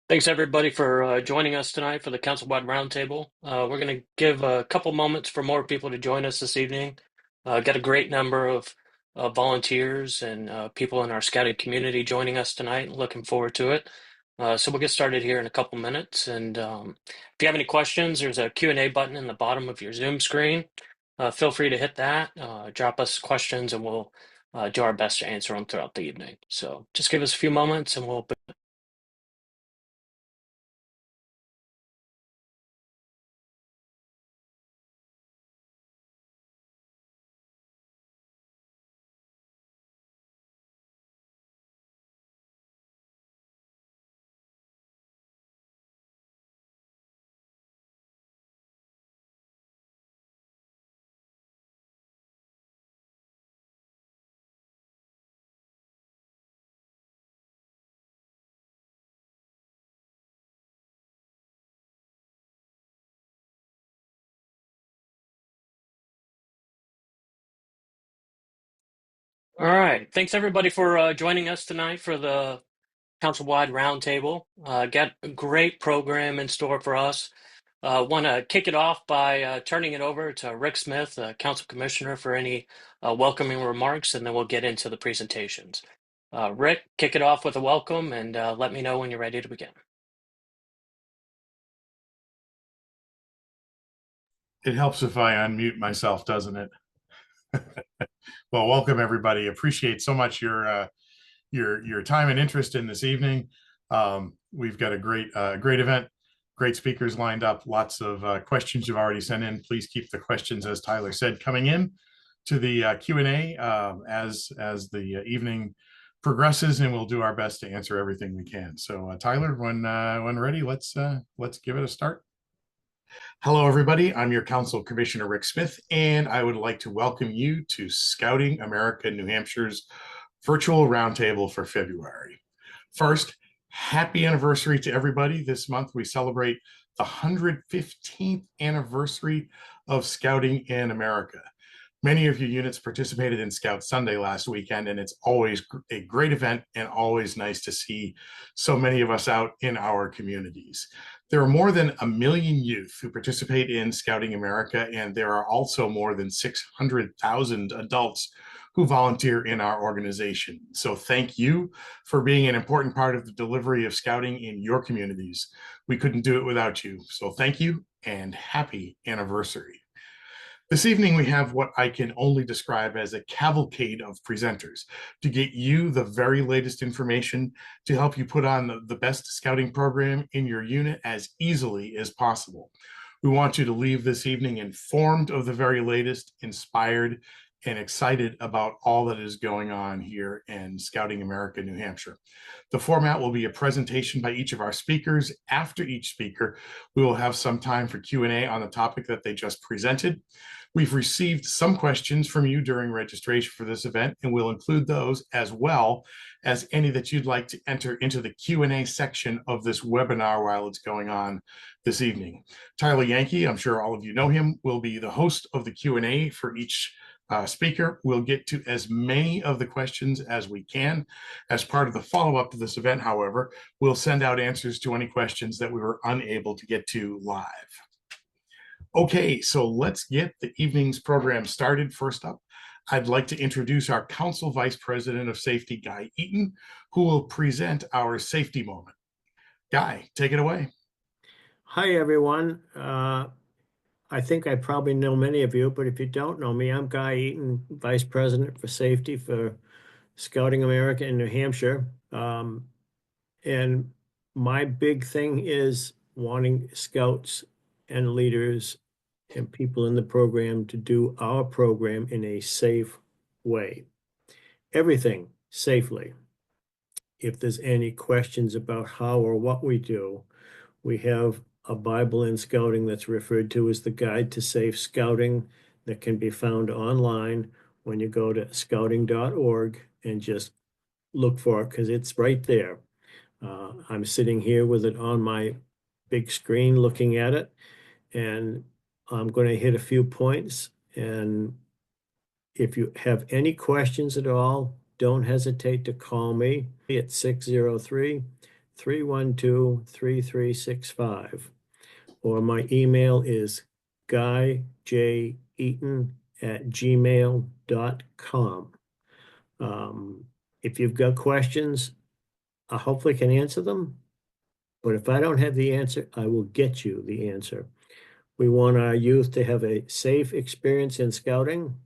Thanks everybody for joining us tonight for the Council-wide Roundtable. We're going to give a couple moments for more people to join us this evening. Got a great number of volunteers and people in our scouting community joining us tonight. Looking forward to it. So we'll get started here in a couple minutes. And if you have any questions, there's a Q&A button in the bottom of your Zoom screen. Feel free to hit that, drop us questions, and we'll do our best to answer them throughout the evening. So just give us a few moments and we'll. All right. Thanks everybody for joining us tonight for the council-wide roundtable. Got a great program in store for us. Want to kick it off by turning it over to Rick Smith, Council Commissioner, for any welcoming remarks, and then we'll get into the presentations. Rick, kick it off with a welcome and let me know when you're ready to begin. It helps if I unmute myself, doesn't it? Well, welcome everybody. Appreciate so much your time and interest in this evening. We've got a great event, great speakers lined up, lots of questions you've already sent in. Please keep the questions, as Tyler said, coming in to the Q&A as the evening progresses, and we'll do our best to answer everything we can. So Tyler, when ready, let's give it a start. Hello, everybody. I'm your Council Commissioner, Rick Smith, and I would like to welcome you to Scouting America New Hampshire's virtual roundtable for February. First, happy anniversary to everybody. This month we celebrate the 115th anniversary of Scouting in America. Many of your units participated in Scout Sunday last weekend, and it's always a great event and always nice to see so many of us out in our communities. There are more than 1 million youth who participate in Scouting America, and there are also more than 600,000 adults who volunteer in our organization. So thank you for being an important part of the delivery of Scouting in your communities. We couldn't do it without you. So thank you and happy anniversary. This evening, we have what I can only describe as a cavalcade of presenters to get you the very latest information to help you put on the best scouting program in your unit as easily as possible. We want you to leave this evening informed of the very latest, inspired, and excited about all that is going on here in Scouting America, New Hampshire. The format will be a presentation by each of our speakers. After each speaker, we will have some time for Q&A on the topic that they just presented. We've received some questions from you during registration for this event, and we'll include those as well as any that you'd like to enter into the Q&A section of this webinar while it's going on this evening. Tyler Yankee, I'm sure all of you know him, will be the host of the Q&A for each speaker. We'll get to as many of the questions as we can. As part of the follow-up to this event, however, we'll send out answers to any questions that we were unable to get to live. Okay, so let's get the evening's program started. First up, I'd like to introduce our Council Vice President of Safety, Guy Eaton, who will present our safety moment. Guy, take it away. Hi, everyone. I think I probably know many of you, but if you don't know me, I'm Guy Eaton, Vice President for Safety for Scouting America in New Hampshire. And my big thing is wanting scouts and leaders and people in the program to do our program in a safe way. Everything safely. If there's any questions about how or what we do, we have a Bible in Scouting that's referred to as the Guide to Safe Scouting that can be found online when you go to scouting.org and just look for it because it's right there. I'm sitting here with it on my big screen looking at it, and I'm going to hit a few points. And if you have any questions at all, don't hesitate to call me at 603 312-3365. Or my email is guyjeaton@gmail.com. If you've got questions, I hopefully can answer them. But if I don't have the answer, I will get you the answer. We want our youth to have a safe experience in scouting.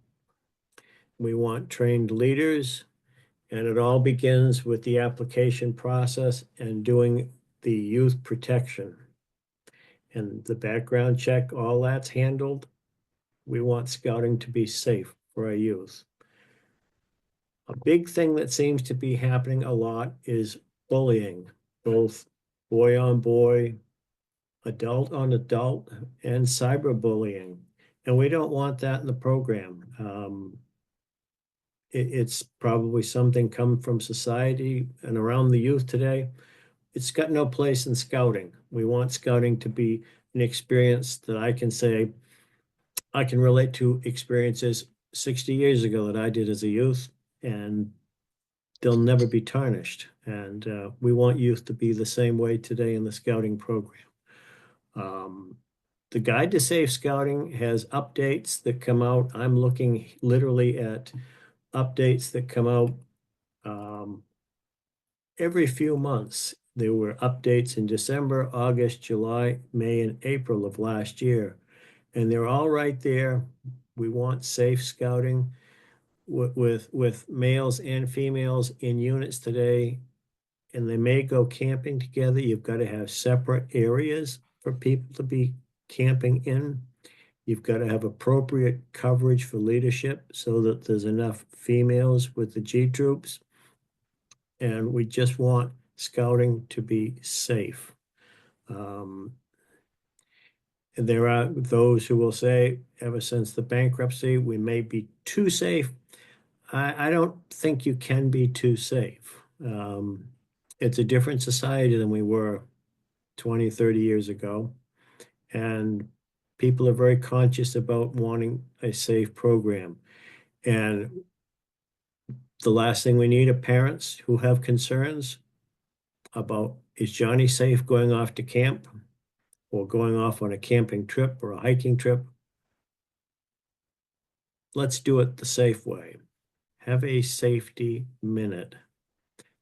We want trained leaders, and it all begins with the application process and doing the youth protection. And the background check, all that's handled. We want scouting to be safe for our youth. A big thing that seems to be happening a lot is bullying, both boy on boy, adult on adult, and cyberbullying. And we don't want that in the program. It's probably something come from society and around the youth today. It's got no place in scouting. We want scouting to be an experience that I can say, I can relate to experiences 60 years ago that I did as a youth, and they'll never be tarnished. And we want youth to be the same way today in the scouting program. The Guide to Safe Scouting has updates that come out. I'm looking literally at updates that come out every few months. There were updates in December, August, July, May, and April of last year. And they're all right there. We want safe scouting with males and females in units today. And they may go camping together. You've got to have separate areas for people to be camping in. You've got to have appropriate coverage for leadership so that there's enough females with the G troops. And we just want scouting to be safe. And there are those who will say, ever since the bankruptcy, we may be too safe. I don't think you can be too safe. It's a different society than we were 20, 30 years ago. And people are very conscious about wanting a safe program. And the last thing we need are parents who have concerns about, is Johnny safe going off to camp or going off on a camping trip or a hiking trip? Let's do it the safe way. Have a safety minute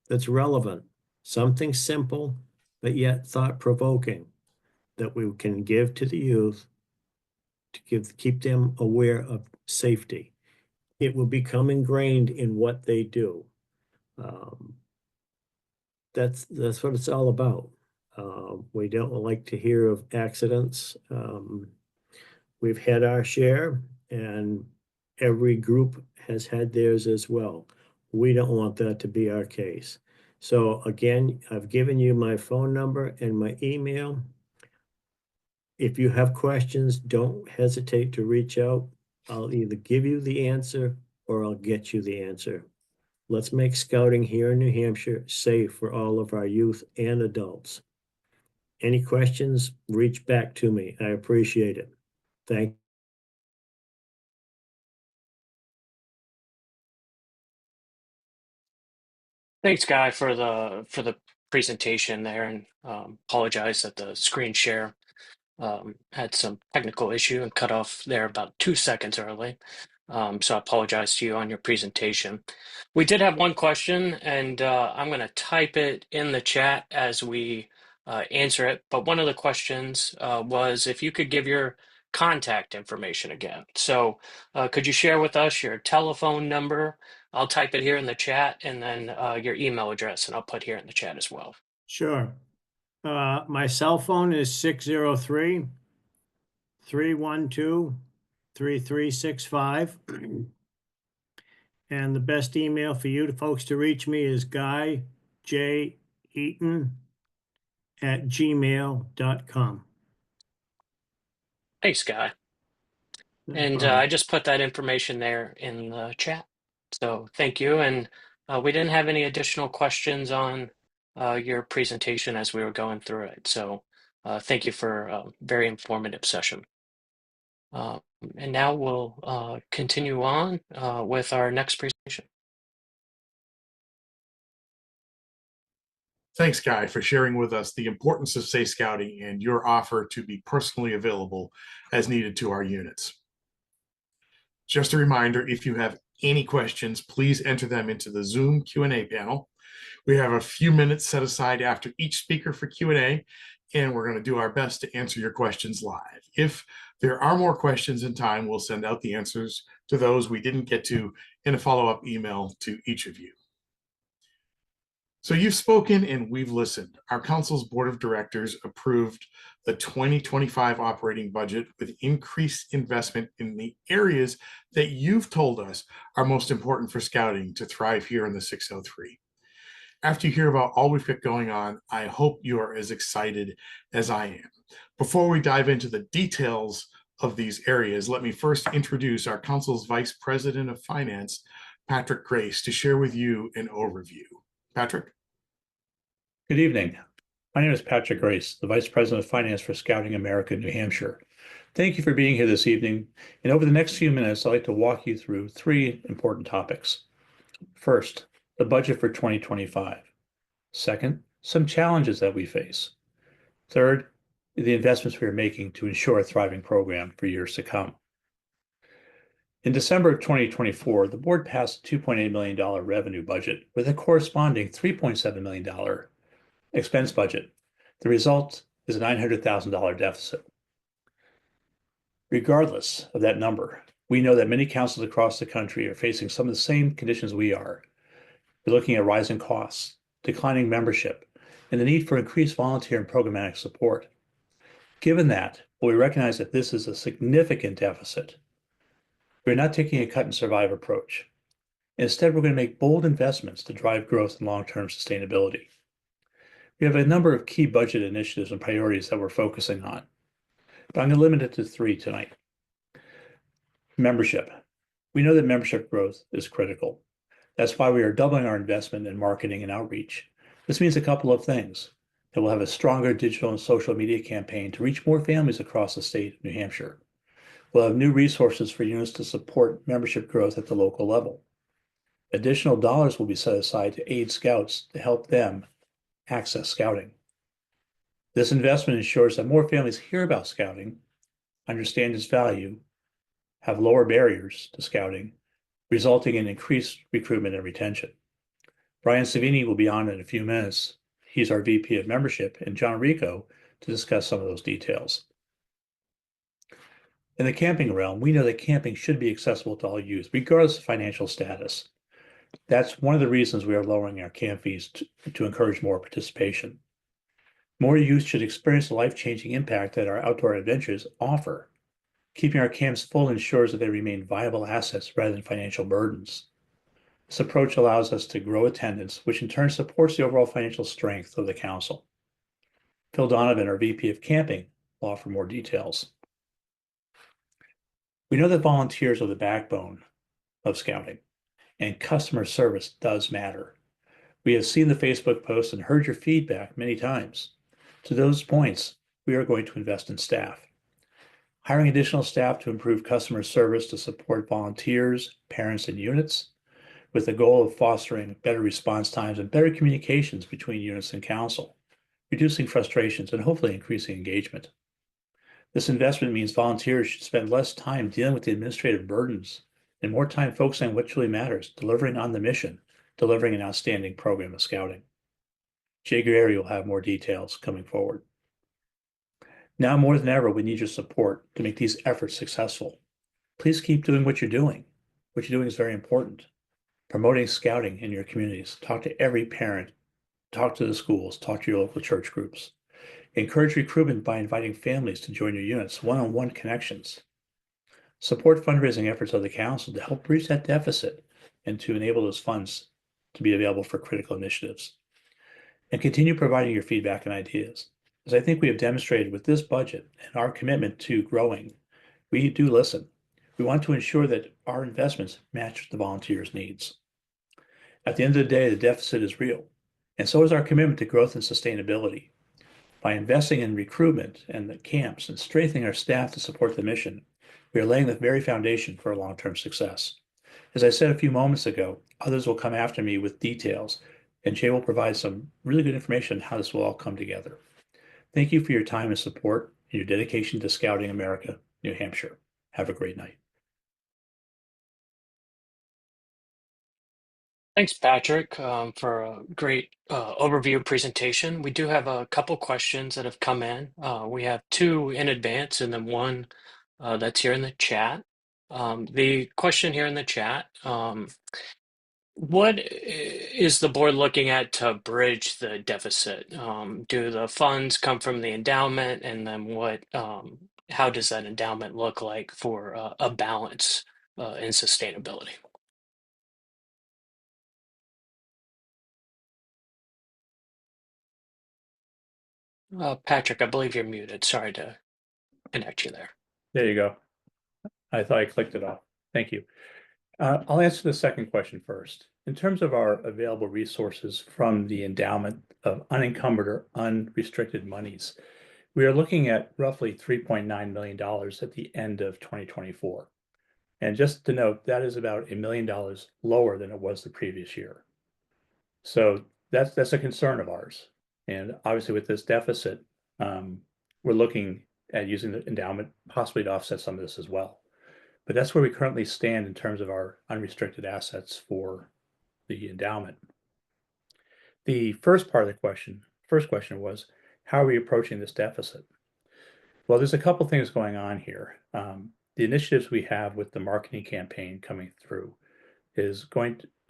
that's relevant, something simple, but yet thought-provoking that we can give to the youth to keep them aware of safety. It will become ingrained in what they do. That's what it's all about. We don't like to hear of accidents. We've had our share, and every group has had theirs as well. We don't want that to be our case. So again, I've given you my phone number and my email. If you have questions, don't hesitate to reach out. I'll either give you the answer or I'll get you the answer. Let's make scouting here in New Hampshire safe for all of our youth and adults. Any questions, reach back to me. I appreciate it. Thank you. Thanks, Guy, for the presentation there, and apologize that the screen share had some technical issue and cut off there about 2 seconds early. So I apologize to you on your presentation. We did have one question, and I'm going to type it in the chat as we answer it. But one of the questions was if you could give your contact information again. So could you share with us your telephone number? I'll type it here in the chat, and then your email address, and I'll put here in the chat as well. Sure. My cell phone is 603-312-3365. And the best email for you folks to reach me is guyjeaton@gmail.com. Thanks, Guy. No And problem. I just put that information there in the chat. So thank you. And we didn't have any additional questions on your presentation as we were going through it. So thank you for a very informative session. And now we'll continue on with our next presentation. Thanks, Guy, for sharing with us the importance of safe scouting and your offer to be personally available as needed to our units. Just a reminder, if you have any questions, please enter them into the Zoom Q&A panel. We have a few minutes set aside after each speaker for Q&A, and we're going to do our best to answer your questions live. If there are more questions in time, we'll send out the answers to those we didn't get to in a follow-up email to each of you. So you've spoken and we've listened. Our council's board of directors approved the 2025 operating budget with increased investment in the areas that you've told us are most important for scouting to thrive here in the 603. After you hear about all we've got going on, I hope you are as excited as I am. Before we dive into the details of these areas, let me first introduce our council's Vice President of Finance, Patrick Grace, to share with you an overview. Patrick? Good evening. My name is Patrick Grace, the Vice President of Finance for Scouting America, New Hampshire. Thank you for being here this evening. And over the next few minutes, I'd like to walk you through three important topics. First, the budget for 2025. Second, some challenges that we face. Third, the investments we are making to ensure a thriving program for years to come. In December of 2024, the board passed a $2.8 million revenue budget with a corresponding $3.7 million expense budget. The result is a $900,000 deficit. Regardless of that number, we know that many councils across the country are facing some of the same conditions we are. We're looking at rising costs, declining membership, and the need for increased volunteer and programmatic support. Given that, we recognize that this is a significant deficit. We're not taking a cut and survive approach. Instead, we're going to make bold investments to drive growth and long-term sustainability. We have a number of key budget initiatives and priorities that we're focusing on, but I'm going to limit it to three tonight. Membership. We know that membership growth is critical. That's why we are doubling our investment in marketing and outreach. This means a couple of things. That we'll have a stronger digital and social media campaign to reach more families across the state of New Hampshire. We'll have new resources for units to support membership growth at the local level. Additional dollars will be set aside to aid scouts to help them access scouting. This investment ensures that more families hear about scouting, understand its value, have lower barriers to scouting, resulting in increased recruitment and retention. Brian Savini will be on in a few minutes. He's our VP of Membership, and John Rico to discuss some of those details. In the camping realm, we know that camping should be accessible to all youth, regardless of financial status. That's one of the reasons we are lowering our camp fees to encourage more participation. More youth should experience the life-changing impact that our outdoor adventures offer. Keeping our camps full ensures that they remain viable assets rather than financial burdens. This approach allows us to grow attendance, which in turn supports the overall financial strength of the council. Phil Donovan, our VP of Camping, will offer more details. We know that volunteers are the backbone of scouting, and customer service does matter. We have seen the Facebook posts and heard your feedback many times. To those points, we are going to invest in staff. Hiring additional staff to improve customer service to support volunteers, parents, and units, with the goal of fostering better response times and better communications between units and council, reducing frustrations, and hopefully increasing engagement. This investment means volunteers should spend less time dealing with the administrative burdens and more time focusing on what truly matters, delivering on the mission, delivering an outstanding program of scouting. Jay Guerrieri will have more details coming forward. Now more than ever, we need your support to make these efforts successful. Please keep doing what you're doing. What you're doing is very important. Promoting scouting in your communities. Talk to every parent. Talk to the schools. Talk to your local church groups. Encourage recruitment by inviting families to join your units, one-on-one connections. Support fundraising efforts of the council to help bridge that deficit and to enable those funds to be available for critical initiatives. And continue providing your feedback and ideas. As I think we have demonstrated with this budget and our commitment to growing, we do listen. We want to ensure that our investments match the volunteers' needs. At the end of the day, the deficit is real, and so is our commitment to growth and sustainability. By investing in recruitment and the camps and strengthening our staff to support the mission, we are laying the very foundation for long-term success. As I said a few moments ago, others will come after me with details, and Jay will provide some really good information on how this will all come together. Thank you for your time and support and your dedication to Scouting America, New Hampshire. Have a great night. Thanks, Patrick, for a great overview presentation. We do have a couple questions that have come in. We have two in advance and then one that's here in the chat. The question here in the chat, what is the board looking at to bridge the deficit? Do the funds come from the endowment, and then how does that endowment look like for a balance in sustainability? Patrick, I believe you're muted. Sorry to connect you there. There you go. I thought I clicked it off. Thank you. I'll answer the second question first. In terms of our available resources from the endowment of unencumbered or unrestricted monies, we are looking at roughly $3.9 million at the end of 2024. And just to note, that is about $1 million lower than it was the previous year. So that's a concern of ours. And obviously with this deficit, we're looking at using the endowment possibly to offset some of this as well. But that's where we currently stand in terms of our unrestricted assets for the endowment. The first part of the first question was, how are we approaching this deficit? Well, there's a couple things going on here. The initiatives we have with the marketing campaign coming through is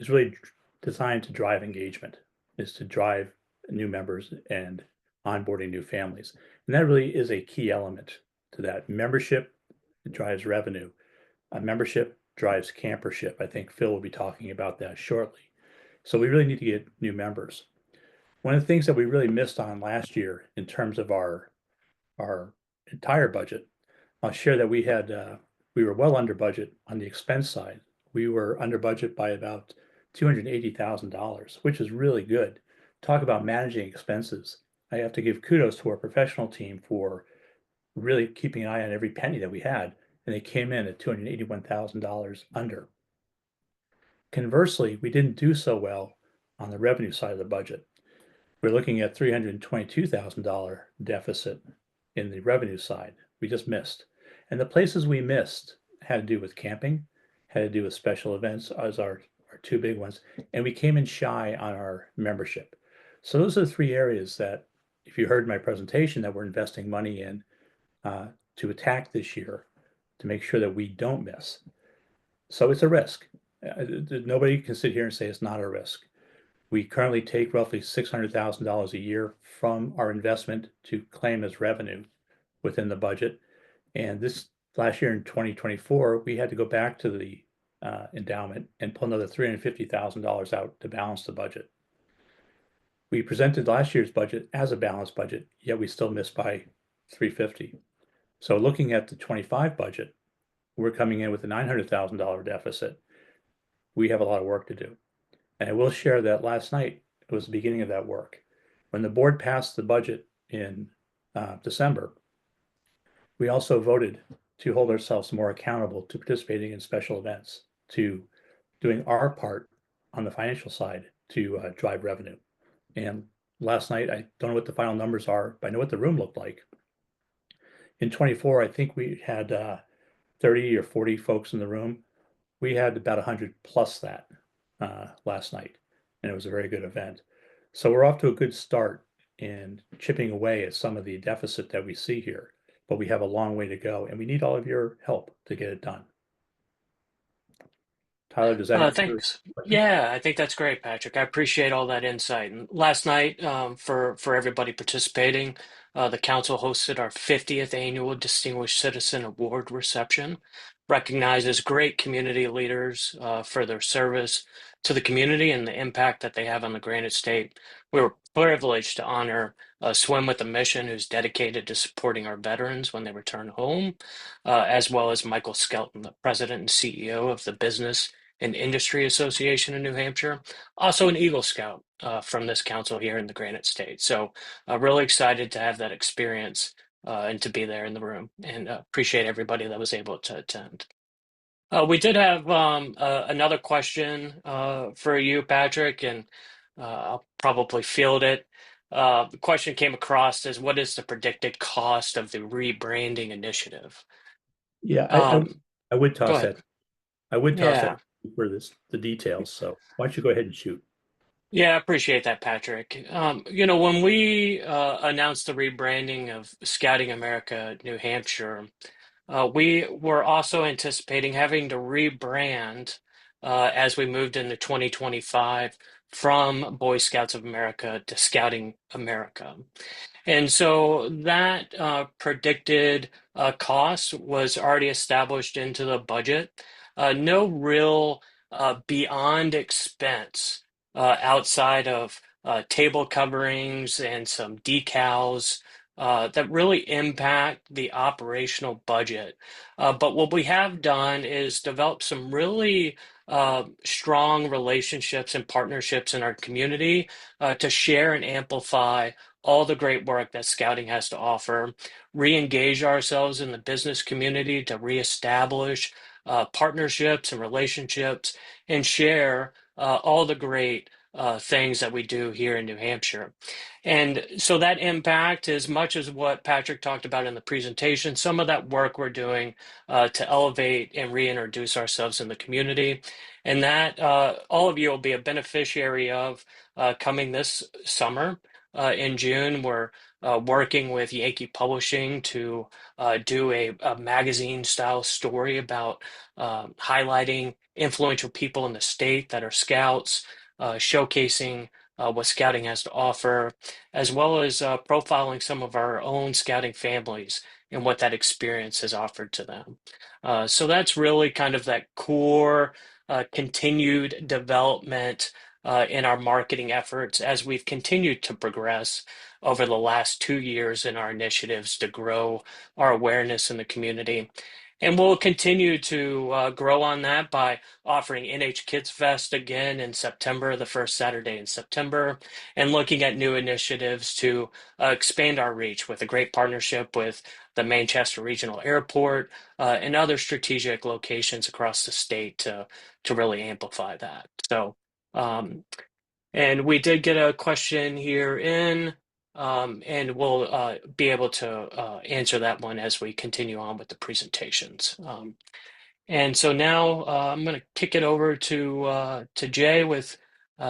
really designed to drive engagement, is to drive new members and onboarding new families. And that really is a key element to that. Membership drives revenue. Membership drives campership. I think Phil will be talking about that shortly. So we really need to get new members. One of the things that we really missed on last year in terms of our entire budget, I'll share that we were well under budget on the expense side. We were under budget by about $280,000, which is really good. Talk about managing expenses. I have to give kudos to our professional team for really keeping an eye on every penny that we had, and they came in at $281,000 under. Conversely, we didn't do so well on the revenue side of the budget. We're looking at $322,000 deficit in the revenue side. We just missed. And the places we missed had to do with camping, had to do with special events as our two big ones, and we came in shy on our membership. So those are the three areas that, if you heard my presentation, that we're investing money in to attack this year to make sure that we don't miss. So it's a risk. Nobody can sit here and say it's not a risk. We currently take roughly $600,000 a year from our investment to claim as revenue within the budget. And this last year in 2024, we had to go back to the endowment and pull another $350,000 out to balance the budget. We presented last year's budget as a balanced budget, yet we still missed by $350,000. So looking at the 25 budget, we're coming in with a $900,000 deficit. We have a lot of work to do. And I will share that last night, it was the beginning of that work. When the board passed the budget in December, we also voted to hold ourselves more accountable to participating in special events, to doing our part on the financial side to drive revenue. And last night, I don't know what the final numbers are, but I know what the room looked like. In 24, I think we had 30 or 40 folks in the room. We had about 100 plus that last night, and it was a very good event. So we're off to a good start in chipping away at some of the deficit that we see here, but we have a long way to go, and we need all of your help to get it done. Tyler, does that answer Thanks. your question? Yeah, I think that's great, Patrick. I appreciate all that insight. And last night, for everybody participating, the council hosted our 50th annual Distinguished Citizen Award reception, recognizes great community leaders for their service to the community and the impact that they have on the Granite State. We were privileged to honor Swim with a Mission, who's dedicated to supporting our veterans when they return home, as well as Michael Skelton, the president and CEO of the Business and Industry Association in New Hampshire, also an Eagle Scout from this council here in the Granite State. So really excited to have that experience and to be there in the room, and appreciate everybody that was able to attend. We did have another question for you, Patrick, and I'll probably field it. The question came across as what is the predicted cost of the rebranding initiative? Yeah, Um, I would Go toss ahead. that. I would toss that Yeah. for the details. So why don't you go ahead and shoot? Yeah, I appreciate that, Patrick. When we announced the rebranding of Scouting America New Hampshire, we were also anticipating having to rebrand as we moved into 2025 from Boy Scouts of America to Scouting America. And so that predicted cost was already established into the budget. No real beyond expense outside of table coverings and some decals that really impact the operational budget. But what we have done is develop some really strong relationships and partnerships in our community to share and amplify all the great work that Scouting has to offer, re-engage ourselves in the business community to reestablish partnerships and relationships, and share all the great things that we do here in New Hampshire. And so that impact, as much as what Patrick talked about in the presentation, some of that work we're doing to elevate and reintroduce ourselves in the community. And that all of you will be a beneficiary of coming this summer. In June, we're working with Yankee Publishing to do a magazine style story about highlighting influential people in the state that are scouts, showcasing what scouting has to offer, as well as profiling some of our own scouting families and what that experience has offered to them. So that's really kind of that core continued development in our marketing efforts as we've continued to progress over the last 2 years in our initiatives to grow our awareness in the community. And we'll continue to grow on that by offering NH Kids Fest again in September, the first Saturday in September, and looking at new initiatives to expand our reach with a great partnership with the Manchester Regional Airport and other strategic locations across the state to really amplify that. So, and we did get a question here in, and we'll be able to answer that one as we continue on with the presentations. And so now I'm going to kick it over to Jay with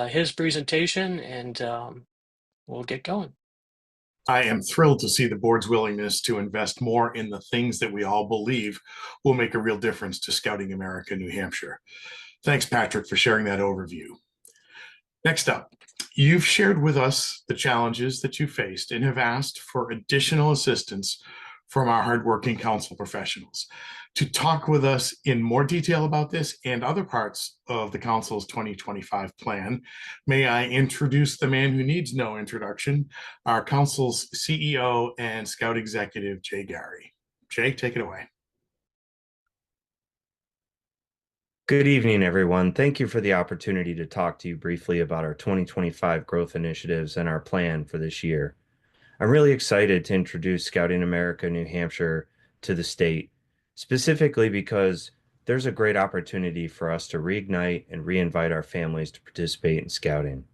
his presentation, and we'll get going. I am thrilled to see the board's willingness to invest more in the things that we all believe will make a real difference to Scouting America, New Hampshire. Thanks, Patrick, for sharing that overview. Next up, you've shared with us the challenges that you faced and have asked for additional assistance from our hardworking council professionals. To talk with us in more detail about this and other parts of the council's 2025 plan, may I introduce the man who needs no introduction, our council's CEO and Scout Executive, Jay Gary. Jay, take it away. Good evening, everyone. Thank you for the opportunity to talk to you briefly about our 2025 growth initiatives and our plan for this year. I'm really excited to introduce Scouting America New Hampshire to the state, specifically because there's a great opportunity for us to reignite and reinvite our families to participate in scouting.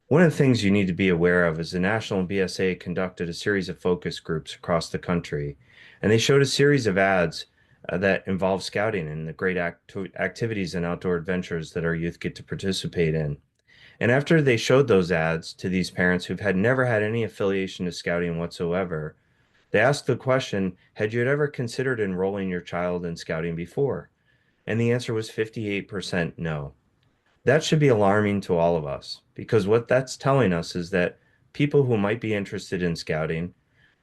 One of the things you need to be aware of is the National BSA conducted a series of focus groups across the country, and they showed a series of ads that involve scouting and the great activities and outdoor adventures that our youth get to participate in. And after they showed those ads to these parents who've never had any affiliation to scouting whatsoever, they asked the question, had you ever considered enrolling your child in scouting before? And the answer was 58% no. That should be alarming to all of us, because what that's telling us is that people who might be interested in scouting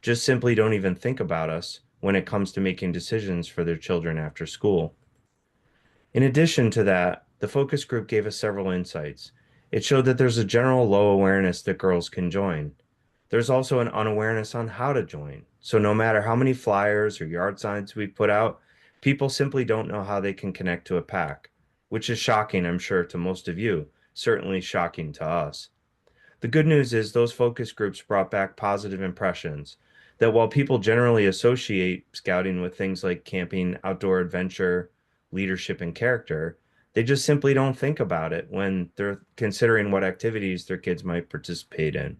just simply don't even think about us when it comes to making decisions for their children after school. In addition to that, the focus group gave us several insights. It showed that there's a general low awareness that girls can join. There's also an unawareness on how to join. So no matter how many flyers or yard signs we put out, people simply don't know how they can connect to a pack, which is shocking, I'm sure, to most of you, certainly shocking to us. The good news is those focus groups brought back positive impressions that while people generally associate scouting with things like camping, outdoor adventure, leadership, and character, They just simply don't think about it when they're considering what activities their kids might participate in.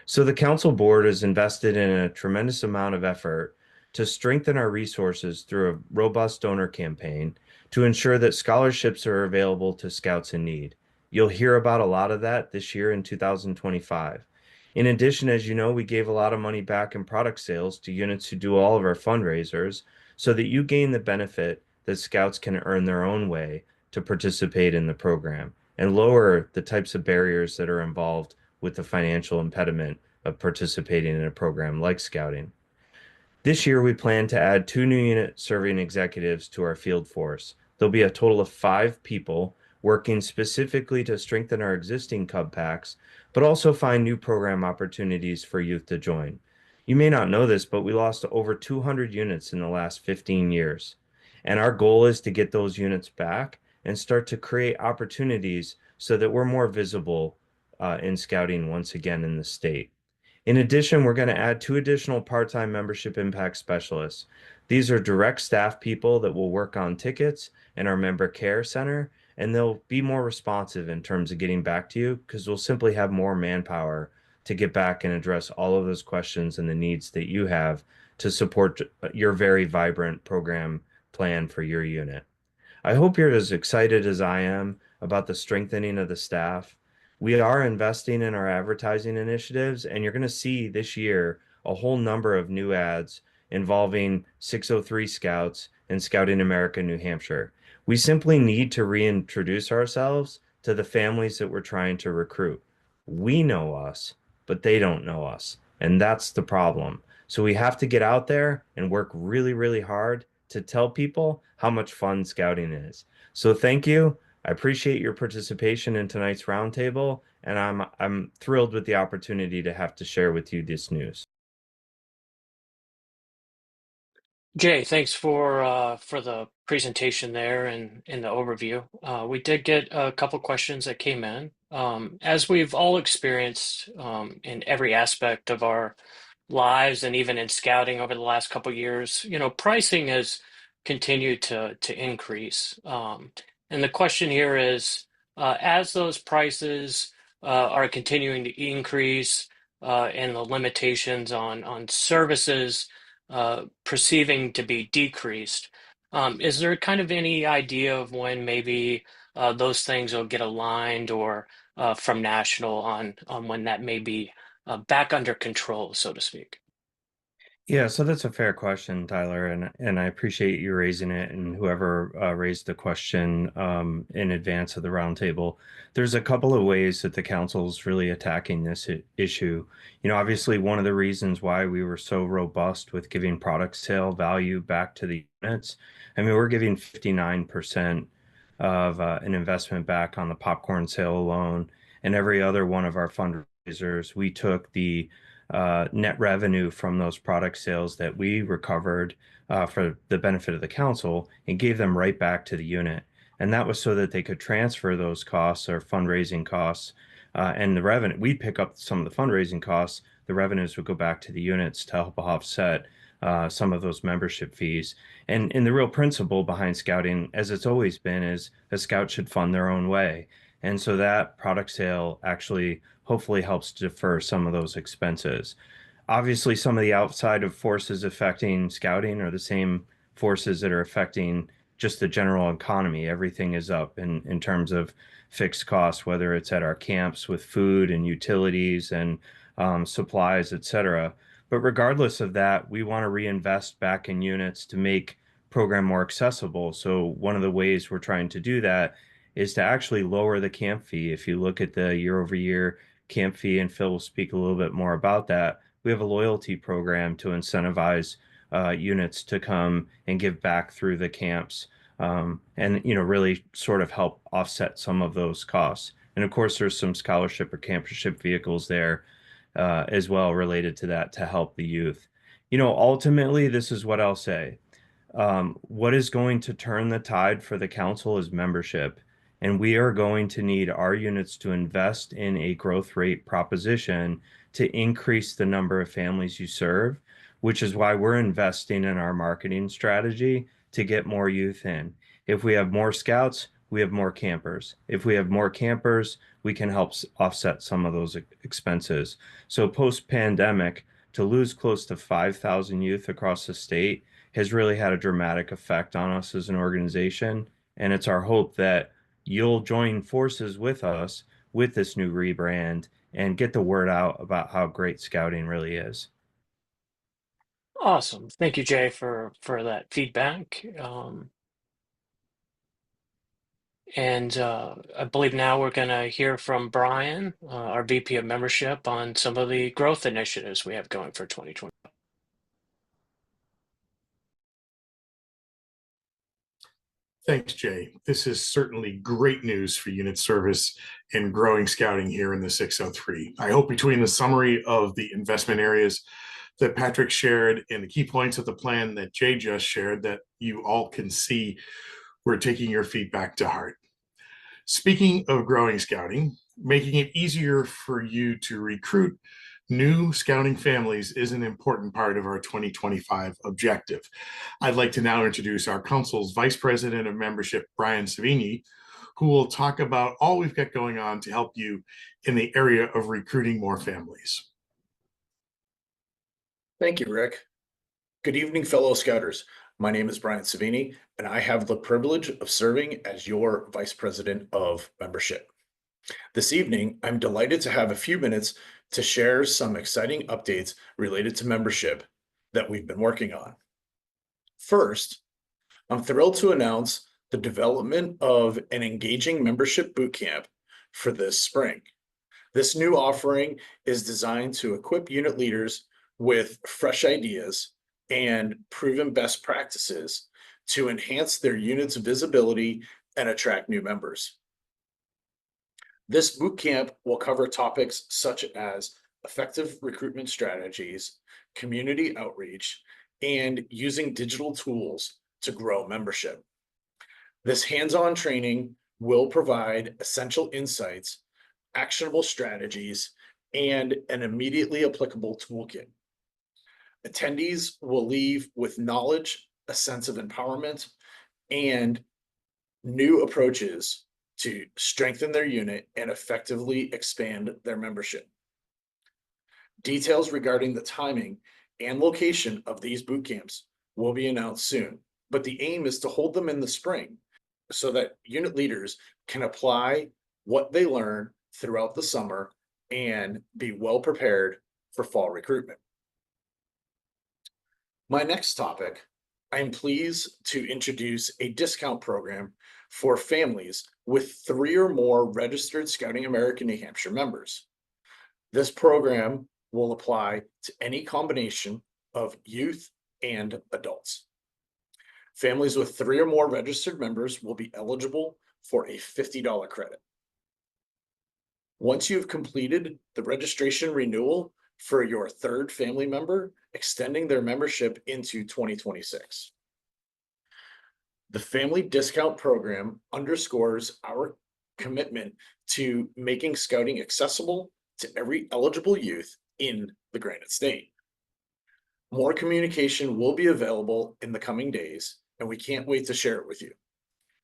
So the council board has invested in a tremendous amount of effort to strengthen our resources through a robust donor campaign to ensure that scholarships are available to scouts in need. You'll hear about a lot of that this year in 2025. In addition, as you know, we gave a lot of money back in product sales to units who do all of our fundraisers so that you gain the benefit that scouts can earn their own way to participate in the program and lower the types of barriers that are involved with the financial impediment of participating in a program like scouting. This year, we plan to add 2 new unit serving executives to our field force. There'll be a total of 5 people working specifically to strengthen our existing Cub packs, but also find new program opportunities for youth to join. You may not know this, but we lost over 200 units in the last 15 years. And our goal is to get those units back and start to create opportunities so that we're more visible in scouting once again in the state. In addition, we're going to add 2 additional part-time membership impact specialists. These are direct staff people that will work on tickets in our member care center, and they'll be more responsive in terms of getting back to you because we'll simply have more manpower to get back and address all of those questions and the needs that you have to support your very vibrant program plan for your unit. I hope you're as excited as I am about the strengthening of the staff. We are investing in our advertising initiatives, and you're going to see this year a whole number of new ads involving 603 Scouts and Scouting America New Hampshire. We simply need to reintroduce ourselves to the families that we're trying to recruit. We know us, but they don't know us, and that's the problem. So we have to get out there and work really, really hard to tell people how much fun scouting is. So thank you. I appreciate your participation in tonight's roundtable, and I'm thrilled with the opportunity to have to share with you this news. Jay, thanks for the presentation there and the overview. We did get a couple questions that came in. As we've all experienced in every aspect of our lives and even in scouting over the last couple years, pricing has continued to increase. And the question here is, as those prices are continuing to increase and the limitations on services perceiving to be decreased. Is there kind of any idea of when maybe those things will get aligned or from national on when that may be back under control, so to speak? Yeah, so that's a fair question, Tyler, and I appreciate you raising it and whoever raised the question in advance of the roundtable. There's a couple of ways that the council's really attacking this issue. Obviously, one of the reasons why we were so robust with giving product sale value back to the units, I mean, we're giving 59% of an investment back on the popcorn sale alone, and every other one of our fundraisers, we took the net revenue from those product sales that we recovered for the benefit of the council and gave them right back to the unit. And that was so that they could transfer those costs or fundraising costs and the revenue. We'd pick up some of the fundraising costs. The revenues would go back to the units to help offset some of those membership fees. And the real principle behind scouting, as it's always been, is a scout should fund their own way. And so that product sale actually hopefully helps defer some of those expenses. Obviously, some of the outside of forces affecting scouting are the same forces that are affecting just the general economy. Everything is up in terms of fixed costs, whether it's at our camps with food and utilities and supplies, et cetera. But regardless of that, we want to reinvest back in units to make program more accessible. So one of the ways we're trying to do that is to actually lower the camp fee. If you look at the year over year camp fee, and Phil will speak a little bit more about that, we have a loyalty program to incentivize units to come and give back through the camps and really sort of help offset some of those costs. And of course, there's some scholarship or campership vehicles there as well related to that to help the youth. Ultimately, this is what I'll say. What is going to turn the tide for the council is membership. And we are going to need our units to invest in a growth rate proposition to increase the number of families you serve, which is why we're investing in our marketing strategy to get more youth in. If we have more scouts, we have more campers. If we have more campers, we can help offset some of those expenses. So post-pandemic, to lose close to 5,000 youth across the state has really had a dramatic effect on us as an organization. And it's our hope that you'll join forces with us with this new rebrand and get the word out about how great scouting really is. Awesome. Thank you, Jay, for that feedback. I believe now we're going to hear from Brian, our VP of Membership, on some of the growth initiatives we have going for 2020. Thanks, Jay. This is certainly great news for unit service and growing scouting here in the 603. I hope between the summary of the investment areas that Patrick shared and the key points of the plan that Jay just shared, that you all can see we're taking your feedback to heart. Speaking of growing scouting, making it easier for you to recruit new scouting families is an important part of our 2025 objective. I'd like to now introduce our council's Vice President of Membership, Brian Savini, who will talk about all we've got going on to help you in the area of recruiting more families. Thank you, Rick. Good evening, fellow Scouters. My name is Brian Savini, and I have the privilege of serving as your Vice President of Membership. This evening, I'm delighted to have a few minutes to share some exciting updates related to membership that we've been working on. First, I'm thrilled to announce the development of an engaging membership bootcamp for this spring. This new offering is designed to equip unit leaders with fresh ideas and proven best practices to enhance their unit's visibility and attract new members. This bootcamp will cover topics such as effective recruitment strategies, community outreach, and using digital tools to grow membership. This hands-on training will provide essential insights, actionable strategies, and an immediately applicable toolkit. Attendees will leave with knowledge, a sense of empowerment, and new approaches to strengthen their unit and effectively expand their membership. Details regarding the timing and location of these boot camps will be announced soon, but the aim is to hold them in the spring so that unit leaders can apply what they learn throughout the summer and be well prepared for fall recruitment. My next topic, I am pleased to introduce a discount program for families with 3 or more registered Scouting America New Hampshire members. This program will apply to any combination of youth and adults. Families with 3 or more registered members will be eligible for a $50 credit. Once you've completed the registration renewal for your 3rd family member, extending their membership into 2026. The family discount program underscores our commitment to making scouting accessible to every eligible youth in the Granite State. More communication will be available in the coming days, and we can't wait to share it with you.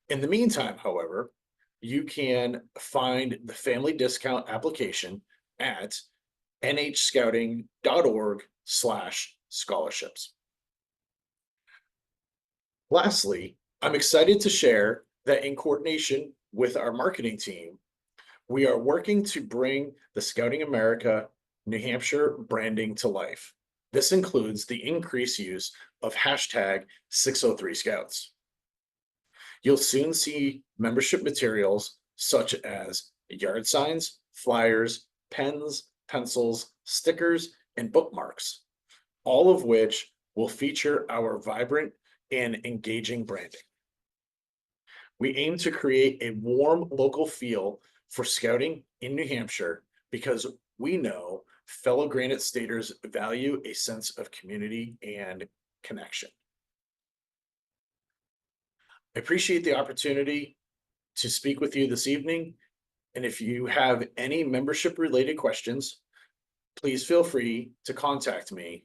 In the meantime, however, you can find the family discount application at nhscouting.org/scholarships. Lastly, I'm excited to share that in coordination with our marketing team, we are working to bring the Scouting America New Hampshire branding to life. This includes the increased use of hashtag 603 Scouts. You'll soon see membership materials such as yard signs, flyers, pens, pencils, stickers, and bookmarks, all of which will feature our vibrant and engaging branding. We aim to create a warm local feel for scouting in New Hampshire because we know fellow Granite Staters value a sense of community and connection. I appreciate the opportunity to speak with you this evening. And if you have any membership related questions, please feel free to contact me,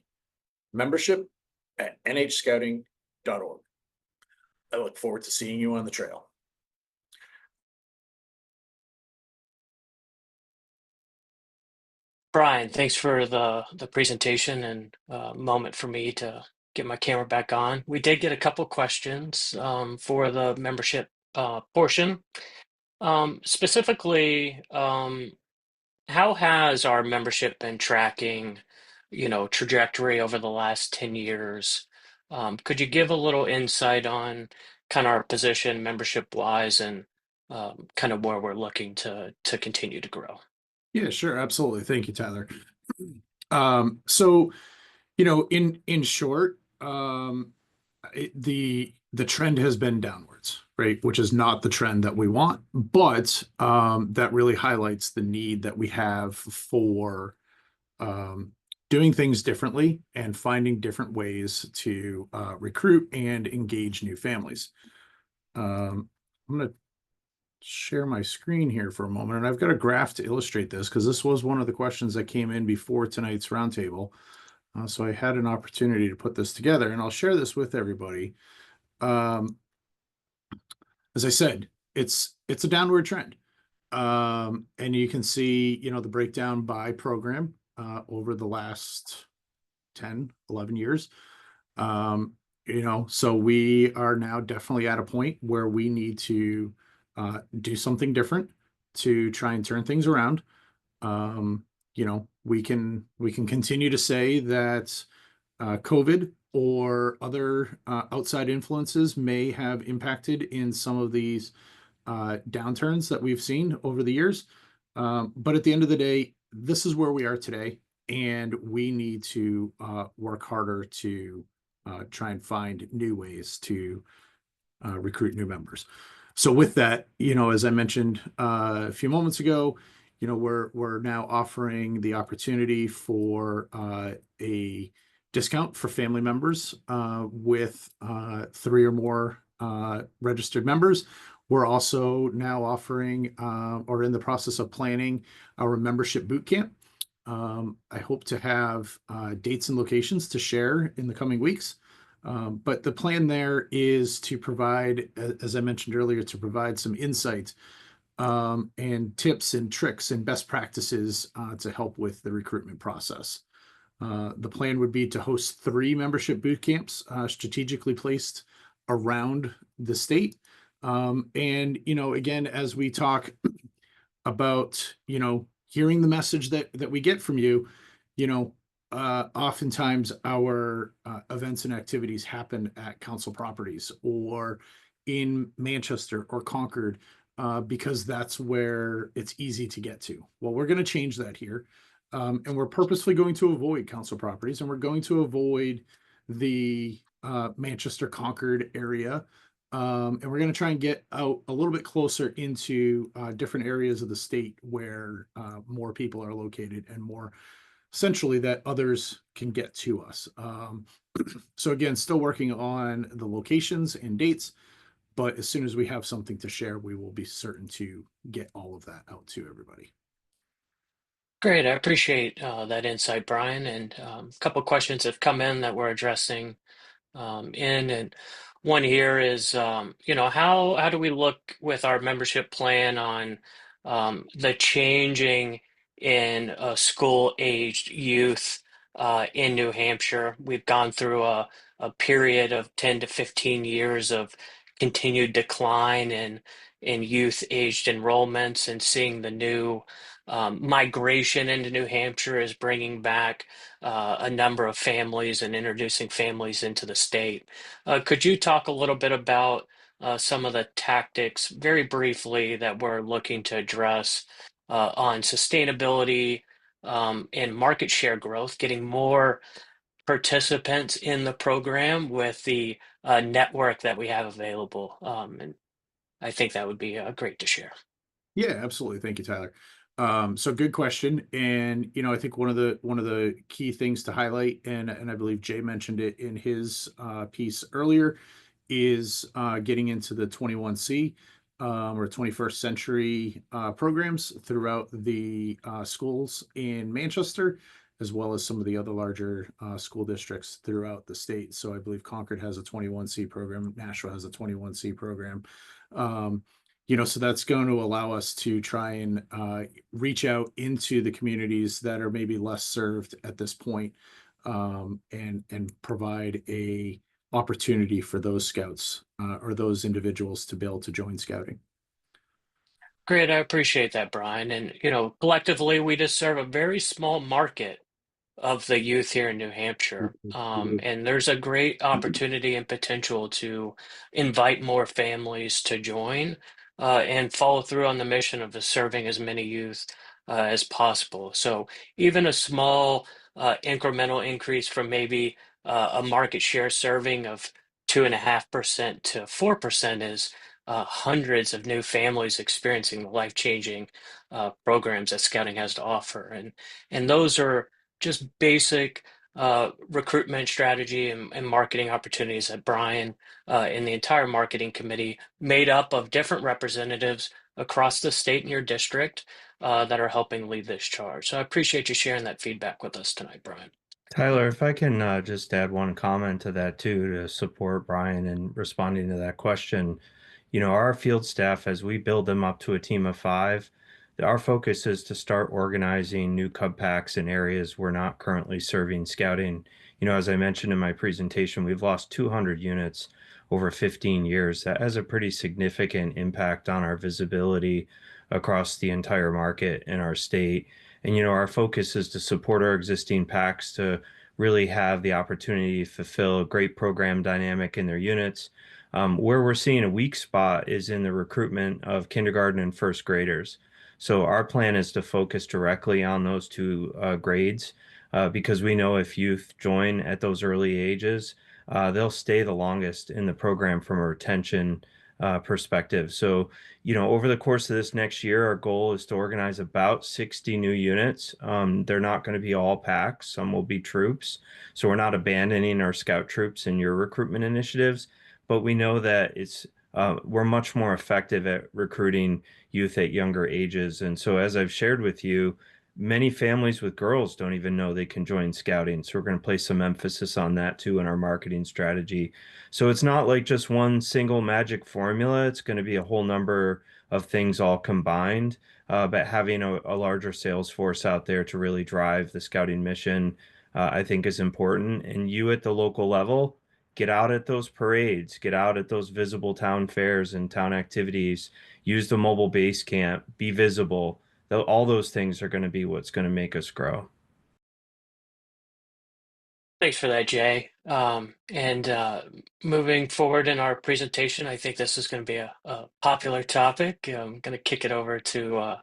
membership@nhscouting.org. I look forward to seeing you on the trail. Brian, thanks for the presentation and moment for me to get my camera back on. We did get a couple questions for the membership portion. Specifically, how has our membership been tracking, trajectory over the last 10 years? Could you give a little insight on kind of our position membership wise and kind of where we're looking to continue to grow? Yeah, sure. Absolutely. Thank you, Tyler. So, in short, the trend has been downwards, right? Which is not the trend that we want, but that really highlights the need that we have for doing things differently and finding different ways to recruit and engage new families. I'm going to share my screen here for a moment, and I've got a graph to illustrate this because this was one of the questions that came in before tonight's roundtable. So I had an opportunity to put this together, and I'll share this with everybody. As I said, it's a downward trend. And you can see, the breakdown by program over the last 10, 11 years. So we are now definitely at a point where we need to do something different to try and turn things around. We can continue to say that COVID or other outside influences may have impacted in some of these downturns that we've seen over the years. But at the end of the day, this is where we are today, and we need to work harder to try and find new ways to recruit new members. So with that, as I mentioned a few moments ago, we're now offering the opportunity for a discount for family members with 3 or more registered members. We're also now offering or in the process of planning our membership boot camp. I hope to have dates and locations to share in the coming weeks. But the plan there is to provide, as I mentioned earlier, to provide some insight and tips and tricks and best practices to help with the recruitment process. The plan would be to host 3 membership boot camps strategically placed around the state. And, again, as we talk about, hearing the message that we get from you, oftentimes our events and activities happen at council properties or in Manchester or Concord because that's where it's easy to get to. Well, we're going to change that here. And we're purposely going to avoid council properties, and we're going to avoid the Manchester Concord area. And we're going to try and get out a little bit closer into different areas of the state where more people are located and more centrally that others can get to us. So again, still working on the locations and dates, but as soon as we have something to share, we will be certain to get all of that out to everybody. Great, I appreciate that insight, Brian. And a couple questions have come in that we're addressing and one here is, how do we look with our membership plan on the changing in school-aged youth in New Hampshire? We've gone through a period of 10 to 15 years of continued decline in youth-aged enrollments, and seeing the new migration into New Hampshire is bringing back a number of families and introducing families into the state. Could you talk a little bit about some of the tactics, very briefly, that we're looking to address on sustainability and market share growth, getting more participants in the program with the network that we have available? And I think that would be great to share. Yeah, absolutely. Thank you, Tyler. So good question. And, I think one of the key things to highlight, and I believe Jay mentioned it in his piece earlier, is getting into the 21C or 21st century programs throughout the schools in Manchester, as well as some of the other larger school districts throughout the state. So I believe Concord has a 21C program, Nashua has a 21C program. So that's going to allow us to try and reach out into the communities that are maybe less served at this point, and provide a opportunity for those scouts or those individuals to be able to join scouting. Great, I appreciate that, Brian. And, collectively, we just serve a very small market of the youth here in New Hampshire. And there's a great opportunity and potential to invite more families to join and follow through on the mission of serving as many youth as possible. So even a small incremental increase from maybe a market share serving of 2.5% to 4% is hundreds of new families experiencing the life-changing programs that Scouting has to offer. And those are just basic recruitment strategy and marketing opportunities that Brian and the entire marketing committee, made up of different representatives across the state and your district, that are helping lead this charge. So I appreciate you sharing that feedback with us tonight, Brian. Tyler, if I can just add one comment to that too, to support Brian in responding to that question. Our field staff, as we build them up to a team of 5, our focus is to start organizing new Cub packs in areas we're not currently serving scouting. As I mentioned in my presentation, we've lost 200 units over 15 years. That has a pretty significant impact on our visibility across the entire market in our state. And, our focus is to support our existing packs to really have the opportunity to fulfill a great program dynamic in their units. Where we're seeing a weak spot is in the recruitment of kindergarten and first graders. So our plan is to focus directly on those two grades because we know if youth join at those early ages, they'll stay the longest in the program from a retention perspective. So, over the course of this next year, our goal is to organize about 60 new units. They're not going to be all packs. Some will be troops. So we're not abandoning our scout troops in your recruitment initiatives, but we know that we're much more effective at recruiting youth at younger ages. And so as I've shared with you, many families with girls don't even know they can join scouting. So we're going to place some emphasis on that too in our marketing strategy. So it's not like just one single magic formula. It's going to be a whole number of things all combined. But having a larger sales force out there to really drive the scouting mission, I think is important. And you at the local level, get out at those parades, get out at those visible town fairs and town activities, use the mobile base camp, be visible. All those things are going to be what's going to make us grow. Thanks for that, Jay. And moving forward in our presentation, I think this is going to be a popular topic. I'm going to kick it over to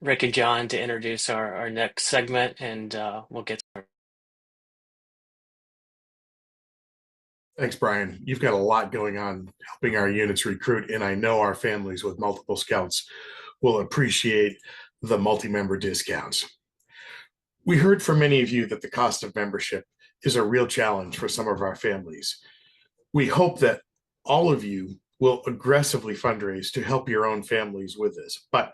Rick and John to introduce our next segment, and we'll get started. Thanks, Brian. You've got a lot going on helping our units recruit, and I know our families with multiple scouts will appreciate the multi-member discounts. We heard from many of you that the cost of membership is a real challenge for some of our families. We hope that all of you will aggressively fundraise to help your own families with this, but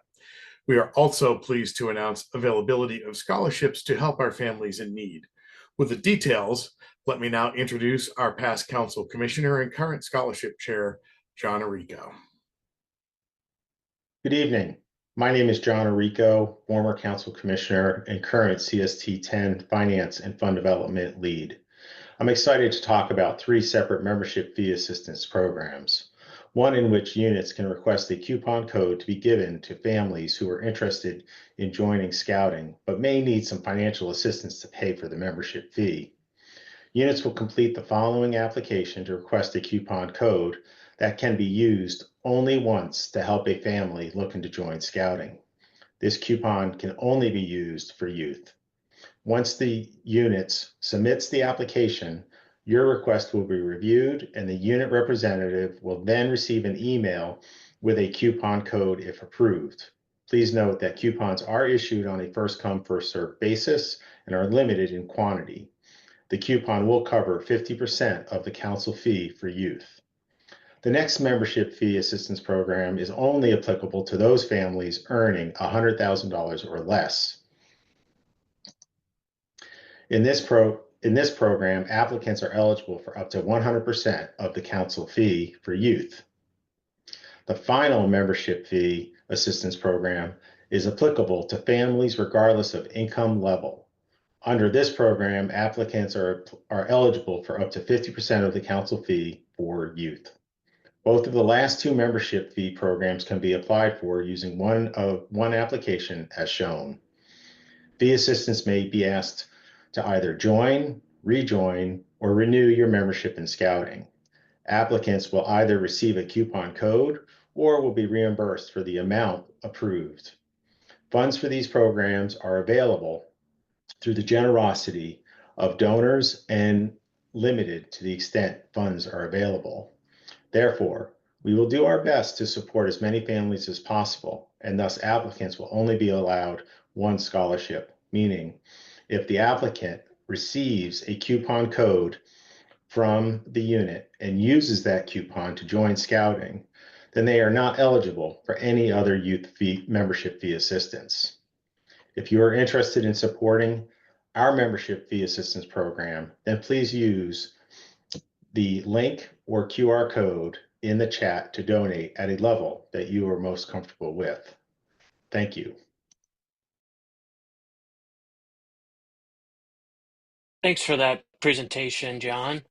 we are also pleased to announce availability of scholarships to help our families in need. With the details, let me now introduce our past council commissioner and current scholarship chair, John Arrico. Good evening. My name is John Arrico, former council commissioner and current CST 10 finance and fund development lead. I'm excited to talk about 3 separate membership fee assistance programs. One in which units can request a coupon code to be given to families who are interested in joining scouting, but may need some financial assistance to pay for the membership fee. Units will complete the following application to request a coupon code that can be used only once to help a family looking to join scouting. This coupon can only be used for youth. Once the unit submits the application, your request will be reviewed and the unit representative will then receive an email with a coupon code if approved. Please note that coupons are issued on a first come, first served basis and are limited in quantity. The coupon will cover 50% of the council fee for youth. The next membership fee assistance program is only applicable to those families earning $100,000 or less. In this program, applicants are eligible for up to 100% of the council fee for youth. The final membership fee assistance program is applicable to families regardless of income level. Under this program, applicants are eligible for up to 50% of the council fee for youth. Both of the last two membership fee programs can be applied for using one application as shown. Fee assistance may be asked to either join, rejoin, or renew your membership in Scouting. Applicants will either receive a coupon code or will be reimbursed for the amount approved. Funds for these programs are available through the generosity of donors and limited to the extent funds are available. Therefore, we will do our best to support as many families as possible, and thus applicants will only be allowed one scholarship, meaning if the applicant receives a coupon code from the unit and uses that coupon to join Scouting, then they are not eligible for any other youth membership fee assistance. If you are interested in supporting our membership fee assistance program, then please use the link or QR code in the chat to donate at a level that you are most comfortable with. Thank you. Thanks for that presentation, John.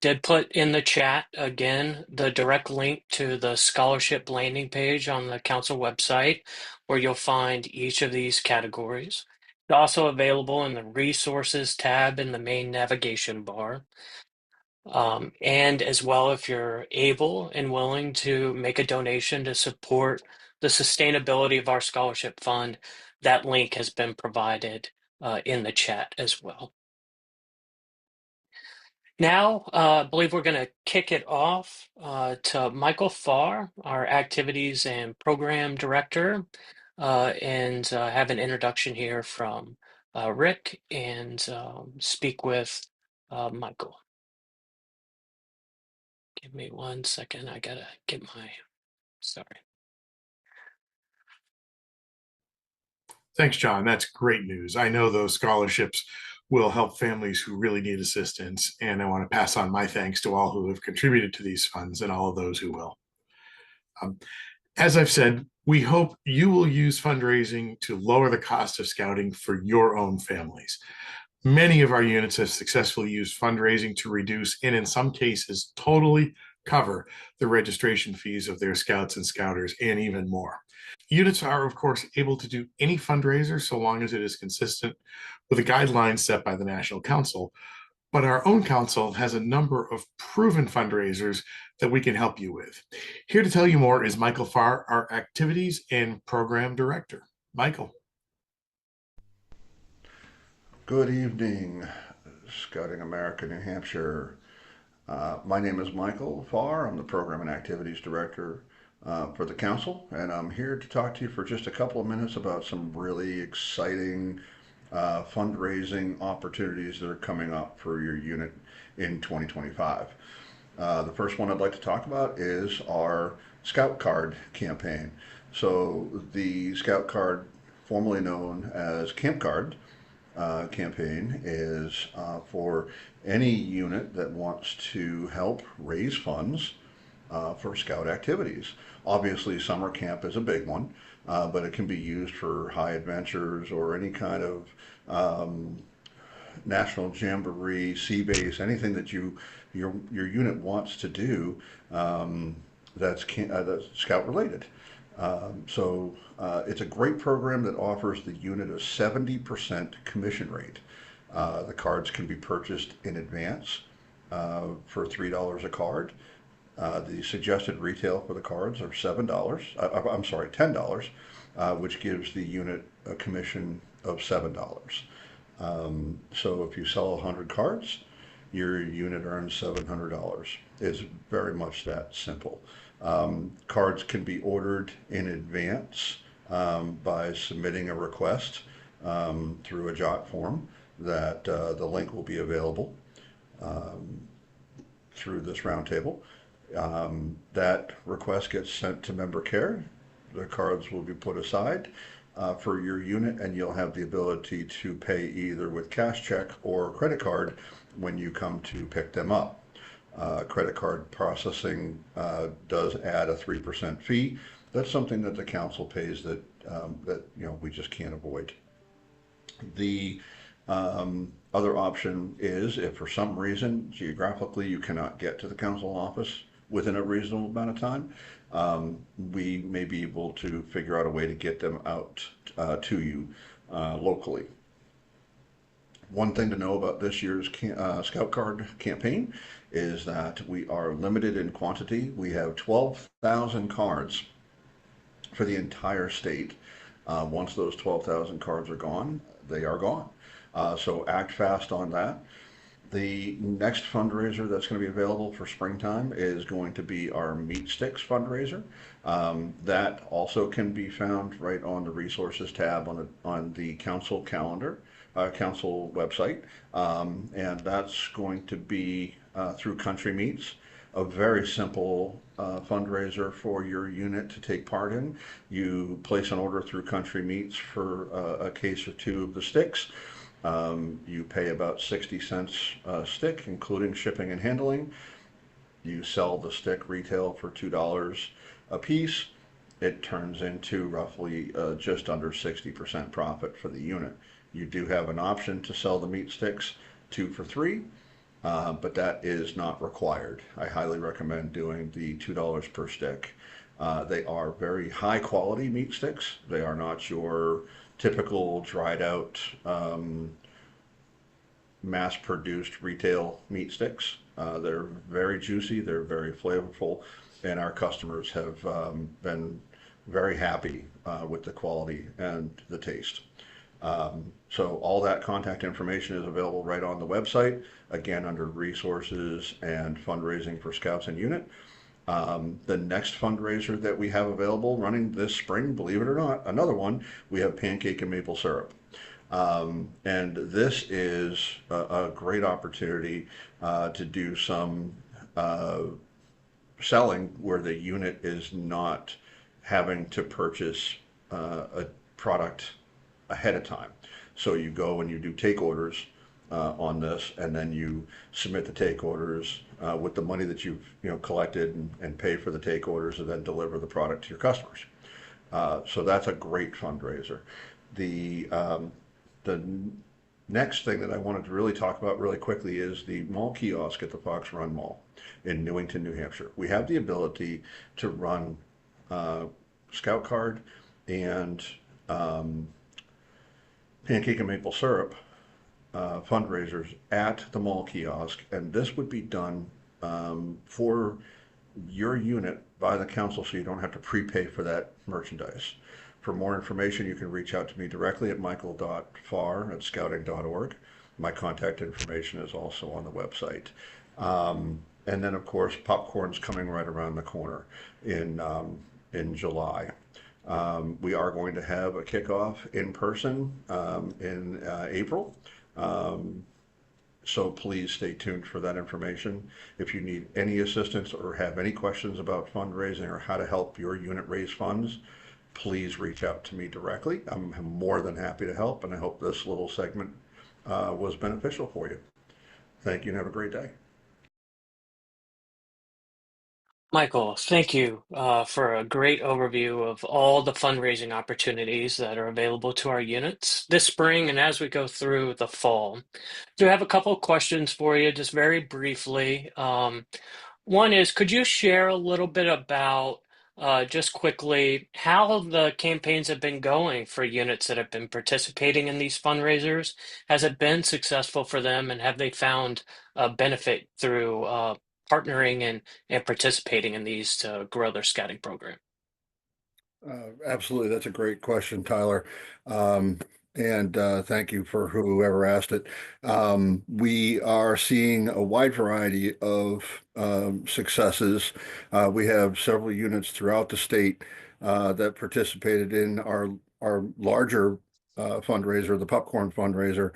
Did put in the chat again the direct link to the scholarship landing page on the council website where you'll find each of these categories. It's also available in the resources tab in the main navigation bar. And as well, if you're able and willing to make a donation to support the sustainability of our scholarship fund, that link has been provided in the chat as well. Now, I believe we're going to kick it off to Michael Farr, our Activities and Program Director, and have an introduction here from Rick and speak with Michael. Give me 1 second. I gotta get my, sorry. Thanks, John. That's great news. I know those scholarships will help families who really need assistance, and I want to pass on my thanks to all who have contributed to these funds and all of those who will. As I've said, we hope you will use fundraising to lower the cost of Scouting for your own families. Many of our units have successfully used fundraising to reduce, and in some cases, totally cover the registration fees of their Scouts and Scouters and even more. Units are, of course, able to do any fundraiser so long as it is consistent with the guidelines set by the National Council. But our own council has a number of proven fundraisers that we can help you with. Here to tell you more is Michael Farr, our Activities and Program Director. Michael. Good evening, Scouting America, New Hampshire. My name is Michael Farr. I'm the Program and Activities Director for the Council, and I'm here to talk to you for just a couple of minutes about some really exciting fundraising opportunities that are coming up for your unit in 2025. The first one I'd like to talk about is our Scout Card campaign. So the Scout Card, formerly known as Camp Card, campaign is for any unit that wants to help raise funds for Scout activities. Obviously, summer camp is a big one, but it can be used for high adventures or any kind of national jamboree, sea base, anything that your unit wants to do that's Scout related. So it's a great program that offers the unit a 70% commission rate. The cards can be purchased in advance for $3 a card. The suggested retail for the cards are $10, which gives the unit a commission of $7. So if you sell 100 cards, your unit earns $700. It's very much that simple. Cards can be ordered in advance by submitting a request through a jot form that the link will be available through this roundtable. That request gets sent to member care. The cards will be put aside for your unit, and you'll have the ability to pay either with cash check or credit card when you come to pick them up. Credit card processing does add a 3% fee. That's something that the council pays that we just can't avoid. The other option is if for some reason geographically you cannot get to the council office within a reasonable amount of time, we may be able to figure out a way to get them out to you locally. One thing to know about this year's Scout Card campaign is that we are limited in quantity. We have 12,000 cards for the entire state. Once those 12,000 cards are gone, they are gone. So act fast on that. The next fundraiser that's going to be available for springtime is going to be our Meat Sticks fundraiser. That also can be found right on the resources tab on the council calendar, council website, and that's going to be through Country Meats, a very simple fundraiser for your unit to take part in. You place an order through Country Meats for a case or two of the sticks. You pay about 60 cents a stick, including shipping and handling. You sell the stick retail for $2 a piece. It turns into roughly just under 60% profit for the unit. You do have an option to sell the meat sticks 2 for $3, but that is not required. I highly recommend doing the $2 per stick. They are very high quality meat sticks. They are not your typical dried out mass-produced retail meat sticks. They're very juicy, they're very flavorful, and our customers have been very happy with the quality and the taste. So all that contact information is available right on the website, again under resources and fundraising for Scouts and Unit. The next fundraiser that we have available running this spring, believe it or not, another one, we have pancake and maple syrup. And this is a great opportunity to do some selling where the unit is not having to purchase a product ahead of time. So you go and you do take orders on this, and then you submit the take orders with the money that you've collected and pay for the take orders, and then deliver the product to your customers. So that's a great fundraiser. The next thing that I wanted to really talk about really quickly is the mall kiosk at the Fox Run Mall in Newington, New Hampshire. We have the ability to run Scout Card and pancake and maple syrup fundraisers at the mall kiosk, and this would be done for your unit by the council, so you don't have to prepay for that merchandise. For more information, you can reach out to me directly at michael.farr@scouting.org. My contact information is also on the website. And then, of course, popcorn's coming right around the corner in July. We are going to have a kickoff in person in April. So please stay tuned for that information. If you need any assistance or have any questions about fundraising or how to help your unit raise funds, please reach out to me directly. I'm more than happy to help, and I hope this little segment was beneficial for you. Thank you and have a great day. Michael, thank you for a great overview of all the fundraising opportunities that are available to our units this spring and as we go through the fall. So I have a couple of questions for you, just very briefly. One is, could you share a little bit about, just quickly, how the campaigns have been going for units that have been participating in these fundraisers? Has it been successful for them, and have they found a benefit through partnering and participating in these to grow their scouting program? Absolutely. That's a great question, Tyler. And thank you for whoever asked it. We are seeing a wide variety of successes. We have several units throughout the state that participated in our larger fundraiser, the popcorn fundraiser.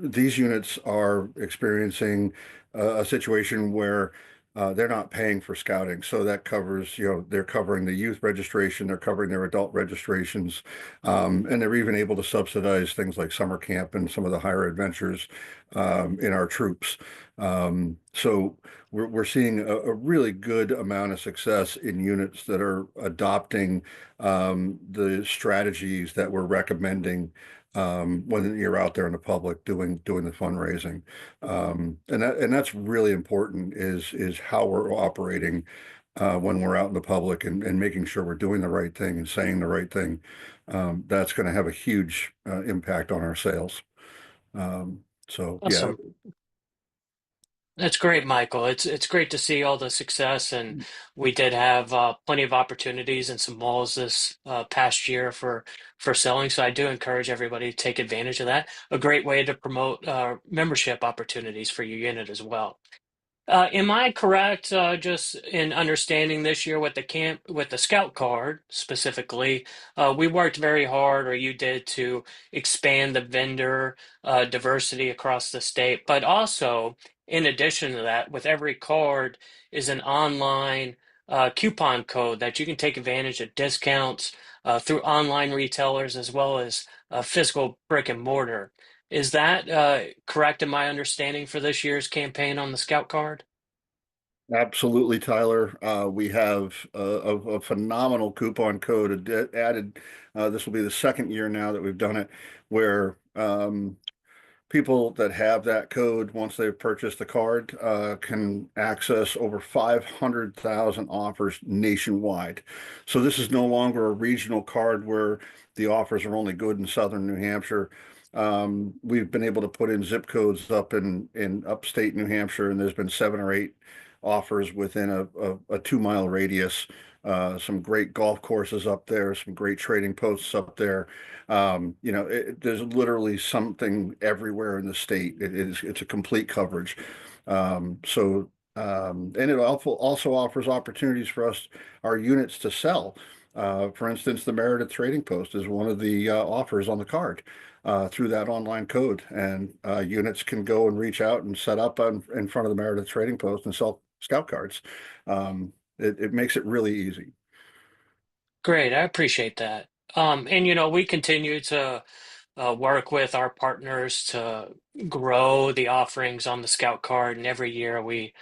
These units are experiencing a situation where they're not paying for scouting. So that covers, they're covering the youth registration, they're covering their adult registrations, and they're even able to subsidize things like summer camp and some of the higher adventures in our troops. So we're seeing a really good amount of success in units that are adopting the strategies that we're recommending when you're out there in the public doing the fundraising. And that's really important is how we're operating when we're out in the public and making sure we're doing the right thing and saying the right thing. That's going to have a huge impact on our sales. So yeah. Awesome. That's great, Michael. It's great to see all the success, and we did have plenty of opportunities in some malls this past year for selling. So I do encourage everybody to take advantage of that. A great way to promote membership opportunities for your unit as well. Am I correct, just in understanding this year with the Scout card specifically, we worked very hard, or you did, to expand the vendor diversity across the state, but also in addition to that, with every card is an online coupon code that you can take advantage of discounts through online retailers as well as physical brick and mortar. Is that correct in my understanding for this year's campaign on the Scout card? Absolutely, Tyler. We have a phenomenal coupon code added. This will be the second year now that we've done it, where people that have that code, once they've purchased the card, can access over 500,000 offers nationwide. So this is no longer a regional card where the offers are only good in southern New Hampshire. We've been able to put in zip codes up in upstate New Hampshire, and there's been 7 or 8 offers within a 2-mile radius. Some great golf courses up there, some great trading posts up there. There's literally something everywhere in the state. It's a complete coverage. And it also offers opportunities for our units to sell. For instance, the Meredith Trading Post is one of the offers on the card through that online code, and units can go and reach out and set up in front of the Meredith Trading Post and sell Scout cards. It makes it really easy. Great, I appreciate that. And we continue to work with our partners to grow the offerings on the Scout card, and every year we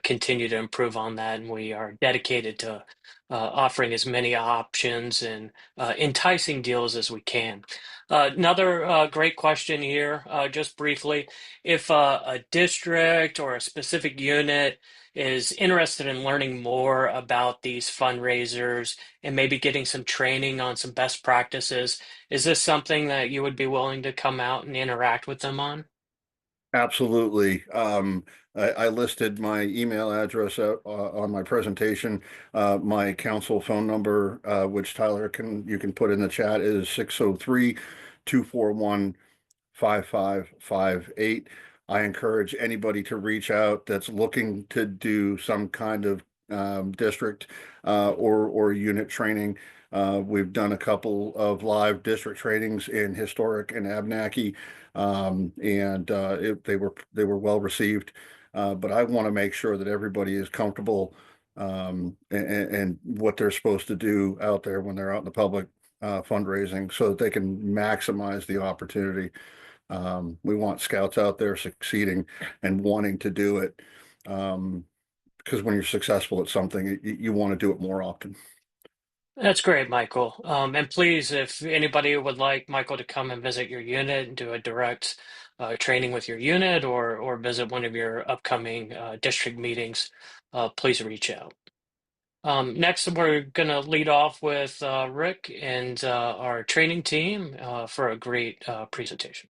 continue to improve on that, and we are dedicated to offering as many options and enticing deals as we can. Another great question here, just briefly. If a district or a specific unit is interested in learning more about these fundraisers and maybe getting some training on some best practices, is this something that you would be willing to come out and interact with them on? Absolutely. I listed my email address out on my presentation. My council phone number, which Tyler you can put in the chat, is 603-241-5558. I encourage anybody to reach out that's looking to do some kind of district or unit training. We've done a couple of live district trainings in Historic and Abnaki, and they were well received. But I want to make sure that everybody is comfortable and what they're supposed to do out there when they're out in the public fundraising, so that they can maximize the opportunity. We want scouts out there succeeding and wanting to do it, because when you're successful at something, you want to do it more often. That's great, Michael. And please, if anybody would like Michael to come and visit your unit and do a direct training with your unit, or visit one of your upcoming district meetings, please reach out. Next, we're going to lead off with Rick and our training team for a great presentation.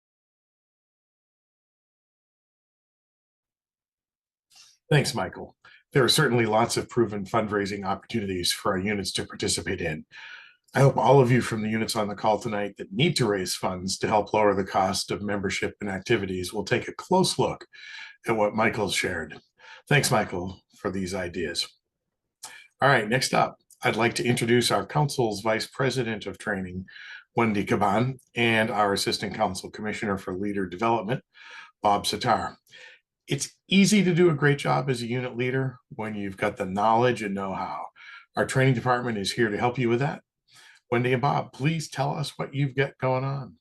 Thanks, Michael. There are certainly lots of proven fundraising opportunities for our units to participate in. I hope all of you from the units on the call tonight that need to raise funds to help lower the cost of membership and activities will take a close look at what Michael shared. Thanks, Michael, for these ideas. All right, next up, I'd like to introduce our council's Vice President of Training, Wendy Caban, and our Assistant Council Commissioner for Leader Development, Bob Sitar. It's easy to do a great job as a unit leader when you've got the knowledge and know-how. Our training department is here to help you with that. Wendy and Bob, please tell us what you've got going on.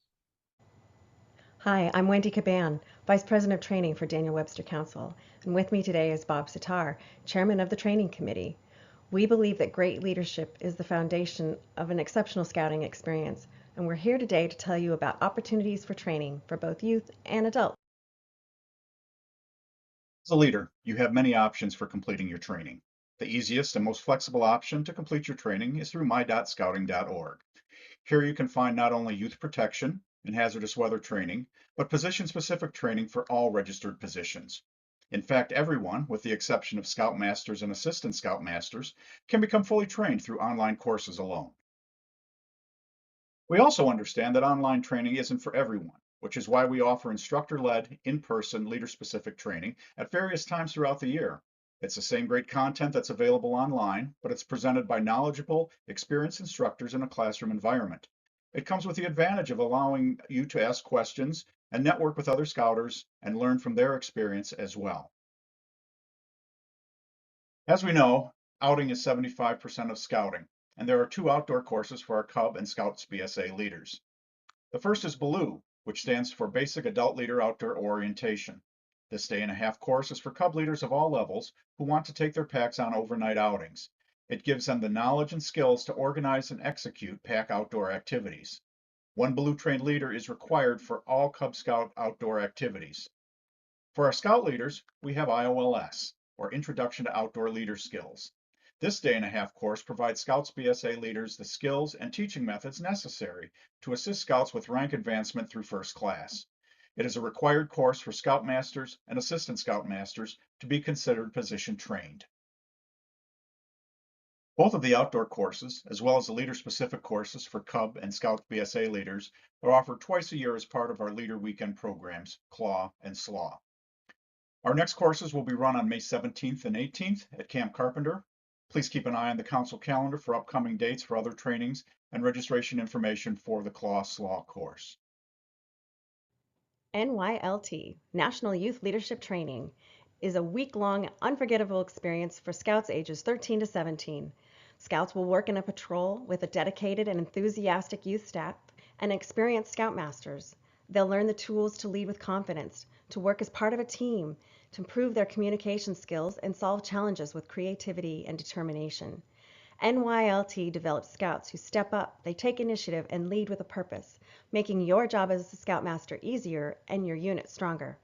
Hi, I'm Wendy Caban, Vice President of Training for Daniel Webster Council, and with me today is Bob Sitar, Chairman of the Training Committee. We believe that great leadership is the foundation of an exceptional scouting experience, and we're here today to tell you about opportunities for training for both youth and adults. As a leader, you have many options for completing your training. The easiest and most flexible option to complete your training is through my.scouting.org. Here you can find not only youth protection and hazardous weather training, but position-specific training for all registered positions. In fact, everyone, with the exception of Scoutmasters and Assistant Scoutmasters, can become fully trained through online courses alone. We also understand that online training isn't for everyone, which is why we offer instructor-led, in-person, leader-specific training at various times throughout the year. It's the same great content that's available online, but it's presented by knowledgeable, experienced instructors in a classroom environment. It comes with the advantage of allowing you to ask questions and network with other Scouters and learn from their experience as well. As we know, outing is 75% of Scouting, and there are 2 outdoor courses for our Cub and Scouts BSA leaders. The first is BALOO, which stands for Basic Adult Leader Outdoor Orientation. This day-and-a-half course is for Cub leaders of all levels who want to take their packs on overnight outings. It gives them the knowledge and skills to organize and execute pack outdoor activities. 1 BALOO trained leader is required for all Cub Scout outdoor activities. For our Scout leaders, we have IOLS, or Introduction to Outdoor Leader Skills. This day-and-a-half course provides Scouts BSA leaders the skills and teaching methods necessary to assist Scouts with rank advancement through first class. It is a required course for Scoutmasters and Assistant Scoutmasters to be considered position trained. Both of the outdoor courses, as well as the leader-specific courses for Cub and Scout BSA leaders, are offered twice a year as part of our Leader Weekend programs, CLAW and SLAW. Our next courses will be run on May 17th and 18th at Camp Carpenter. Please keep an eye on the council calendar for upcoming dates for other trainings and registration information for the CLAW/SLAW course. NYLT, National Youth Leadership Training, is a week-long, unforgettable experience for Scouts ages 13 to 17. Scouts will work in a patrol with a dedicated and enthusiastic youth staff and experienced Scoutmasters. They'll learn the tools to lead with confidence, to work as part of a team, to improve their communication skills and solve challenges with creativity and determination. NYLT develops Scouts who step up, they take initiative, and lead with a purpose, making your job as a Scoutmaster easier and your unit stronger.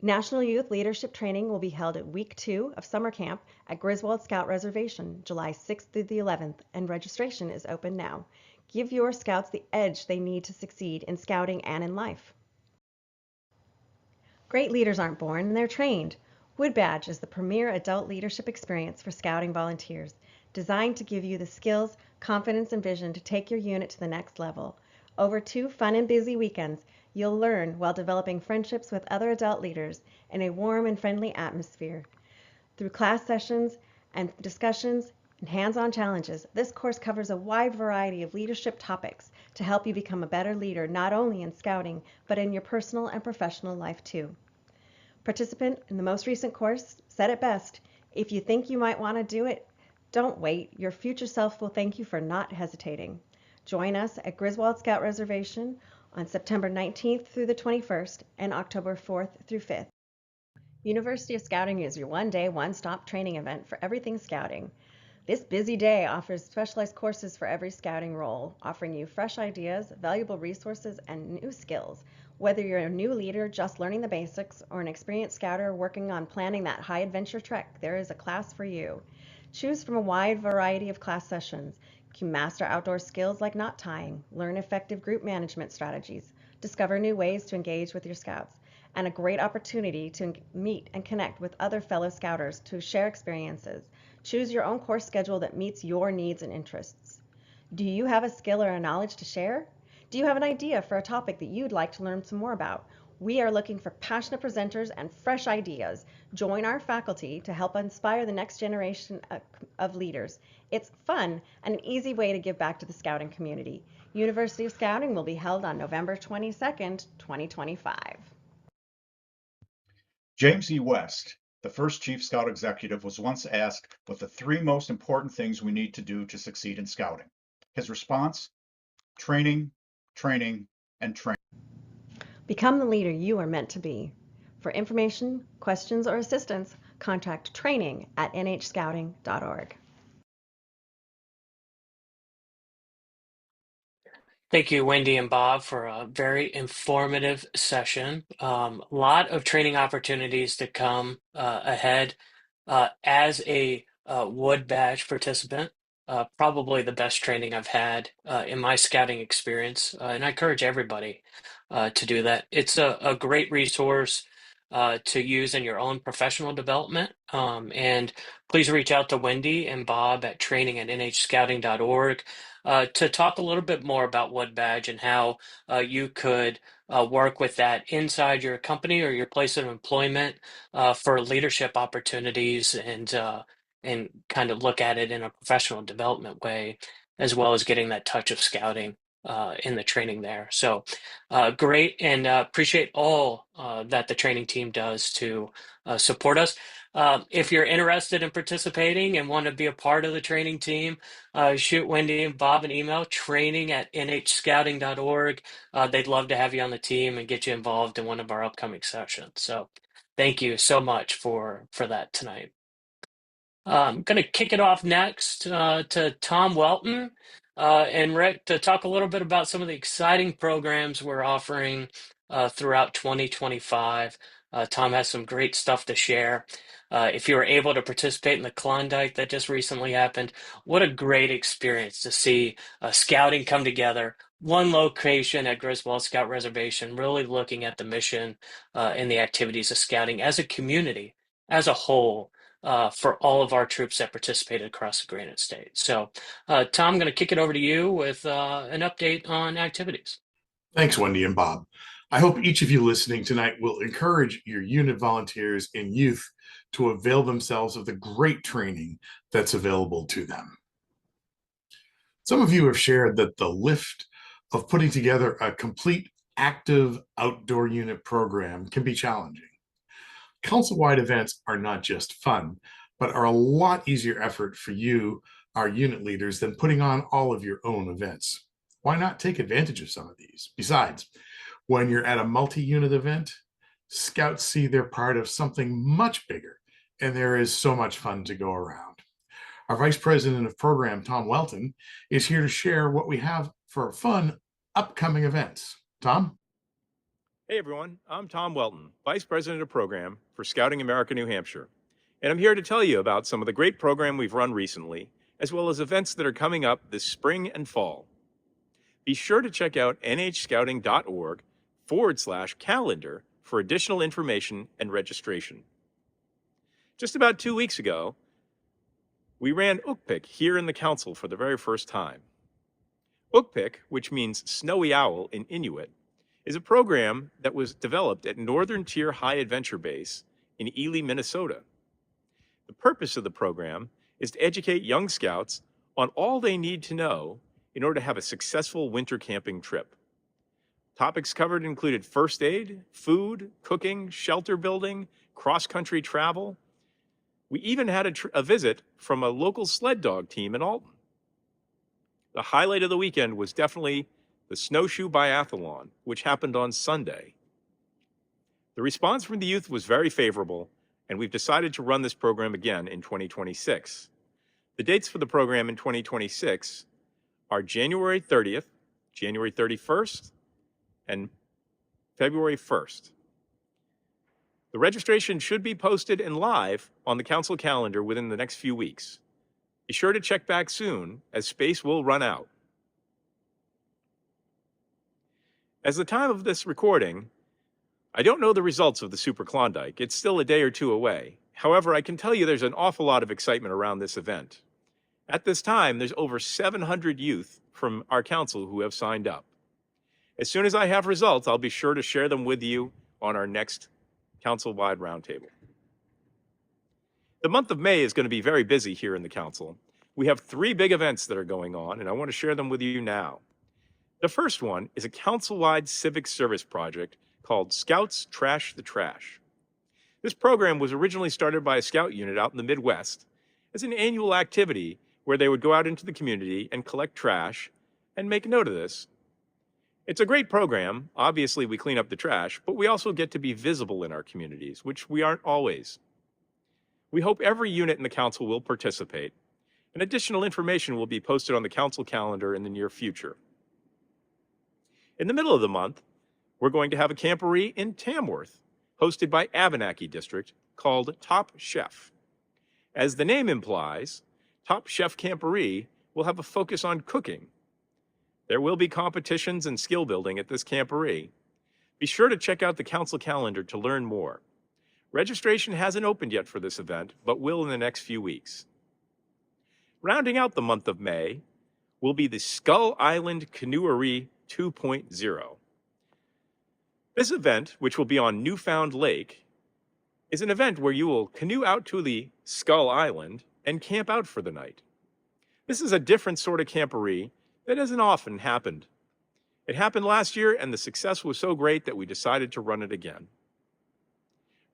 National Youth Leadership Training will be held at Week 2 of Summer Camp at Griswold Scout Reservation, July 6th through the 11th, and registration is open now. Give your Scouts the edge they need to succeed in Scouting and in life. Great leaders aren't born, they're trained. Wood Badge is the premier adult leadership experience for Scouting volunteers, designed to give you the skills, confidence, and vision to take your unit to the next level. Over 2 fun and busy weekends, you'll learn while developing friendships with other adult leaders in a warm and friendly atmosphere. Through class sessions and discussions and hands-on challenges, this course covers a wide variety of leadership topics to help you become a better leader not only in Scouting, but in your personal and professional life too. Participant in the most recent course said it best, if you think you might want to do it, don't wait. Your future self will thank you for not hesitating. Join us at Griswold Scout Reservation on September 19th through the 21st and October 4th through 5th. University of Scouting is your one-day, one-stop training event for everything Scouting. This busy day offers specialized courses for every Scouting role, offering you fresh ideas, valuable resources, and new skills. Whether you're a new leader just learning the basics or an experienced Scouter working on planning that high-adventure trek, there is a class for you. Choose from a wide variety of class sessions. You can master outdoor skills like knot tying, learn effective group management strategies, discover new ways to engage with your Scouts, and a great opportunity to meet and connect with other fellow Scouters to share experiences. Choose your own course schedule that meets your needs and interests. Do you have a skill or a knowledge to share? Do you have an idea for a topic that you'd like to learn some more about? We are looking for passionate presenters and fresh ideas. Join our faculty to help inspire the next generation of leaders. It's fun and an easy way to give back to the Scouting community. University of Scouting will be held on November 22nd, 2025. James E. West, the first Chief Scout executive, was once asked what the 3 most important things we need to do to succeed in scouting. His response: training, training, and training. Become the leader you are meant to be. For information, questions, or assistance, contact training@nhscouting.org. Thank you, Wendy and Bob, for a very informative session. A lot of training opportunities to come ahead. As a Wood Badge participant, probably the best training I've had in my scouting experience, and I encourage everybody to do that. It's a great resource to use in your own professional development. And please reach out to Wendy and Bob at training@nhscouting.org to talk a little bit more about Wood Badge and how you could work with that inside your company or your place of employment for leadership opportunities and kind of look at it in a professional development way, as well as getting that touch of scouting in the training there. So great, and appreciate all that the training team does to support us. If you're interested in participating and want to be a part of the training team, shoot Wendy and Bob an email, training@nhscouting.org. They'd love to have you on the team and get you involved in one of our upcoming sessions. So thank you so much for that tonight. I'm going to kick it off next to Tom Welton and Rick to talk a little bit about some of the exciting programs we're offering throughout 2025. Tom has some great stuff to share. If you were able to participate in the Klondike that just recently happened, what a great experience to see scouting come together. One location at Griswold Scout Reservation, really looking at the mission and the activities of scouting as a community, as a whole, for all of our troops that participated across the Granite State. So, Tom, I'm going to kick it over to you with an update on activities. Thanks, Wendy and Bob. I hope each of you listening tonight will encourage your unit volunteers and youth to avail themselves of the great training that's available to them. Some of you have shared that the lift of putting together a complete active outdoor unit program can be challenging. Council-wide events are not just fun, but are a lot easier effort for you, our unit leaders, than putting on all of your own events. Why not take advantage of some of these? Besides, when you're at a multi-unit event, scouts see they're part of something much bigger, and there is so much fun to go around. Our Vice President of Program, Tom Welton, is here to share what we have for fun upcoming events. Tom? Hey everyone, I'm Tom Welton, Vice President of Program for Scouting America, New Hampshire. And I'm here to tell you about some of the great program we've run recently, as well as events that are coming up this spring and fall. Be sure to check out nhscouting.org/calendar for additional information and registration. Just about 2 weeks ago, we ran Ukpik here in the council for the very first time. Ukpik, which means snowy owl in Inuit, is a program that was developed at Northern Tier High Adventure Base in Ely, Minnesota. The purpose of the program is to educate young scouts on all they need to know in order to have a successful winter camping trip. Topics covered included first aid, food, cooking, shelter building, cross-country travel. We even had a visit from a local sled dog team in Alton. The highlight of the weekend was definitely the Snowshoe Biathlon, which happened on Sunday. The response from the youth was very favorable, and we've decided to run this program again in 2026. The dates for the program in 2026 are January 30th, January 31st, and February 1st. The registration should be posted and live on the council calendar within the next few weeks. Be sure to check back soon, as space will run out. As the time of this recording, I don't know the results of the Super Klondike. It's still a day or two away. However, I can tell you there's an awful lot of excitement around this event. At this time, there's over 700 youth from our council who have signed up. As soon as I have results, I'll be sure to share them with you on our next council-wide roundtable. The month of May is going to be very busy here in the council. We have 3 big events that are going on, and I want to share them with you now. The first one is a council-wide civic service project called Scouts Trash the Trash. This program was originally started by a scout unit out in the Midwest as an annual activity where they would go out into the community and collect trash and make note of this. It's a great program. Obviously, we clean up the trash, but we also get to be visible in our communities, which we aren't always. We hope every unit in the council will participate, and additional information will be posted on the council calendar in the near future. In the middle of the month, we're going to have a camporee in Tamworth, hosted by Abenaki District, called Top Chef. As the name implies, Top Chef Camporee will have a focus on cooking. There will be competitions and skill building at this camporee. Be sure to check out the council calendar to learn more. Registration hasn't opened yet for this event, but will in the next few weeks. Rounding out the month of May will be the Skull Island Canoery 2.0. This event, which will be on Newfound Lake, is an event where you will canoe out to the Skull Island and camp out for the night. This is a different sort of camporee that doesn't often happen. It happened last year, and the success was so great that we decided to run it again.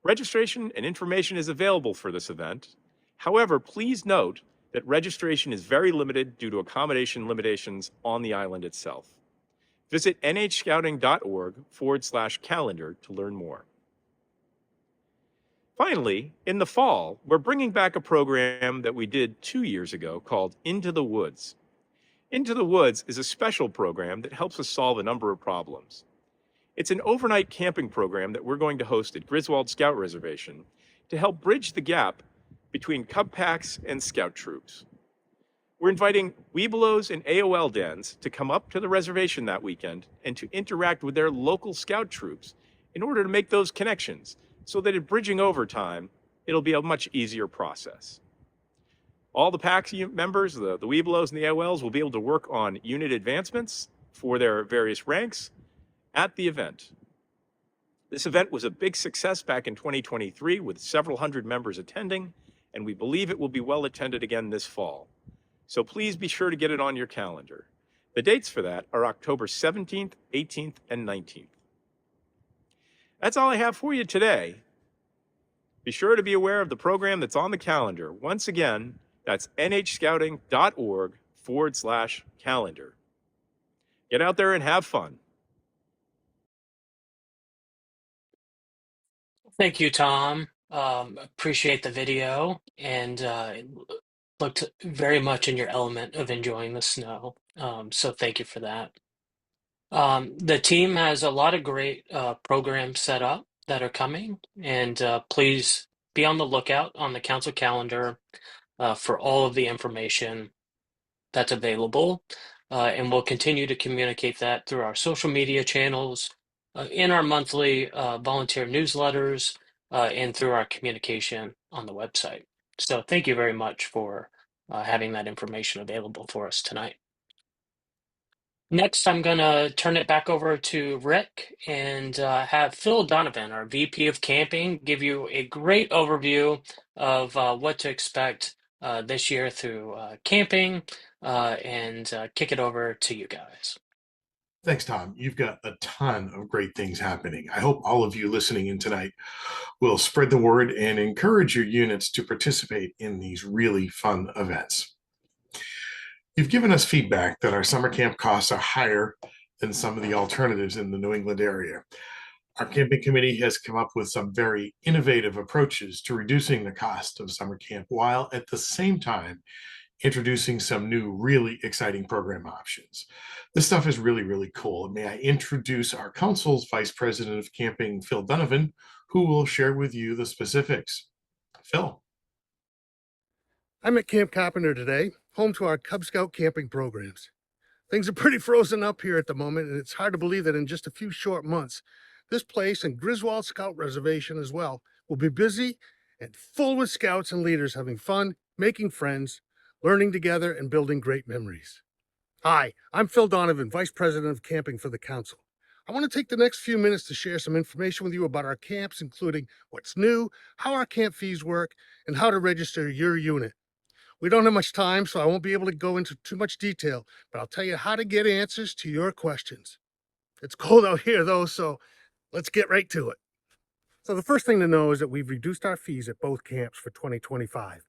Registration and information is available for this event. However, please note that registration is very limited due to accommodation limitations on the island itself. Visit nhscouting.org/calendar to learn more. Finally, in the fall, we're bringing back a program that we did 2 years ago called Into the Woods. Into the Woods is a special program that helps us solve a number of problems. It's an overnight camping program that we're going to host at Griswold Scout Reservation to help bridge the gap between Cub Packs and Scout troops. We're inviting Webelos and AOL dens to come up to the reservation that weekend and to interact with their local Scout troops in order to make those connections so that in bridging over time, it'll be a much easier process. All the PAC members, the Webelos and the AOLs, will be able to work on unit advancements for their various ranks at the event. This event was a big success back in 2023 with several hundred members attending, and we believe it will be well attended again this fall. So please be sure to get it on your calendar. The dates for that are October 17th, 18th, and 19th. That's all I have for you today. Be sure to be aware of the program that's on the calendar. Once again, that's nhscouting.org/calendar. Get out there and have fun. Thank you, Tom. Appreciate the video, and it looked very much in your element of enjoying the snow. So thank you for that. The team has a lot of great programs set up that are coming, and please be on the lookout on the council calendar for all of the information that's available. And we'll continue to communicate that through our social media channels, in our monthly volunteer newsletters, and through our communication on the website. So thank you very much for having that information available for us tonight. Next, I'm going to turn it back over to Rick and have Phil Donovan, our VP of Camping, give you a great overview of what to expect this year through camping and kick it over to you guys. Thanks, Tom. You've got a ton of great things happening. I hope all of you listening in tonight will spread the word and encourage your units to participate in these really fun events. You've given us feedback that our summer camp costs are higher than some of the alternatives in the New England area. Our camping committee has come up with some very innovative approaches to reducing the cost of summer camp while at the same time introducing some new really exciting program options. This stuff is really, really cool. May I introduce our council's Vice President of Camping, Phil Donovan, who will share with you the specifics. Phil. I'm at Camp Carpenter today, home to our Cub Scout camping programs. Things are pretty frozen up here at the moment, and it's hard to believe that in just a few short months, this place and Griswold Scout Reservation as well will be busy and full with scouts and leaders having fun, making friends, learning together, and building great memories. Hi, I'm Phil Donovan, Vice President of Camping for the Council. I want to take the next few minutes to share some information with you about our camps, including what's new, how our camp fees work, and how to register your unit. We don't have much time, so I won't be able to go into too much detail, but I'll tell you how to get answers to your questions. It's cold out here, though, so let's get right to it. So the first thing to know is that we've reduced our fees at both camps for 2025.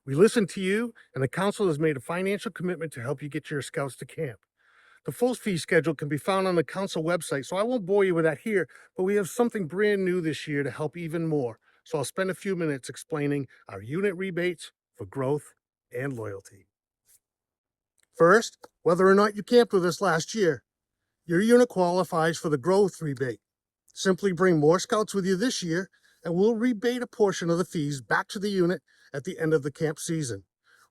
We listened to you, and the council has made a financial commitment to help you get your scouts to camp. The full fee schedule can be found on the council website, so I won't bore you with that here, but we have something brand new this year to help even more. So I'll spend a few minutes explaining our unit rebates for growth and loyalty. First, whether or not you camped with us last year, your unit qualifies for the growth rebate. Simply bring more scouts with you this year, and we'll rebate a portion of the fees back to the unit at the end of the camp season.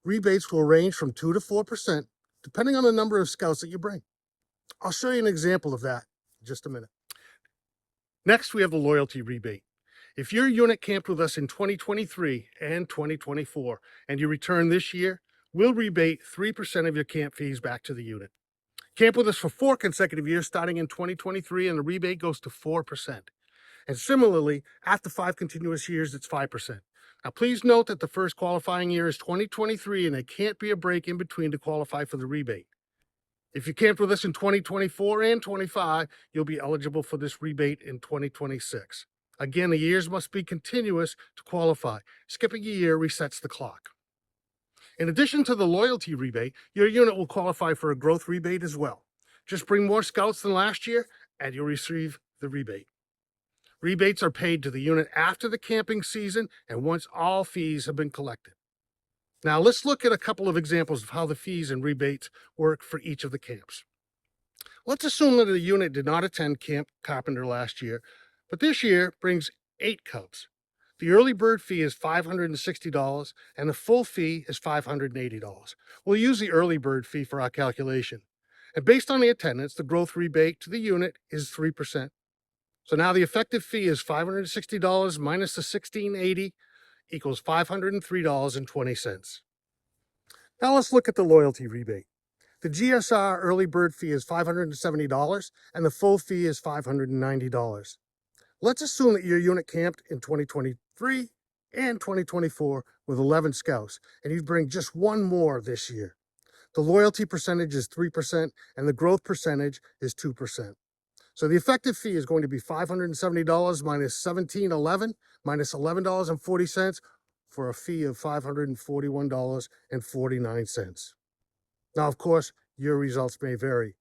Rebates will range from 2 to 4%, depending on the number of scouts that you bring. I'll show you an example of that in just a minute. Next, we have the loyalty rebate. If your unit camped with us in 2023 and 2024, and you return this year, we'll rebate 3% of your camp fees back to the unit. Camp with us for 4 consecutive years starting in 2023, and the rebate goes to 4%. And similarly, after 5 continuous years, it's 5%. Now, please note that the first qualifying year is 2023, and there can't be a break in between to qualify for the rebate. If you camped with us in 2024 and 25, you'll be eligible for this rebate in 2026. Again, the years must be continuous to qualify. Skipping a year resets the clock. In addition to the loyalty rebate, your unit will qualify for a growth rebate as well. Just bring more scouts than last year, and you'll receive the rebate. Rebates are paid to the unit after the camping season and once all fees have been collected. Now let's look at a couple of examples of how the fees and rebates work for each of the camps. Let's assume that a unit did not attend Camp Carpenter last year, but this year brings 8 cubs. The early bird fee is $560 and the full fee is $580. We'll use the early bird fee for our calculation. And based on the attendance, the growth rebate to the unit is 3%. So now the effective fee is $560 minus the $1,680 equals $503.20. Now let's look at the loyalty rebate. The GSR early bird fee is $570 and the full fee is $590. Let's assume that your unit camped in 2023 and 2024 with 11 scouts, and you'd bring just 1 more this year. The loyalty percentage is 3% and the growth percentage is 2%. So the effective fee is going to be $570 minus $1,711 minus $11.40 for a fee of $541.49. Now, of course, your results may vary.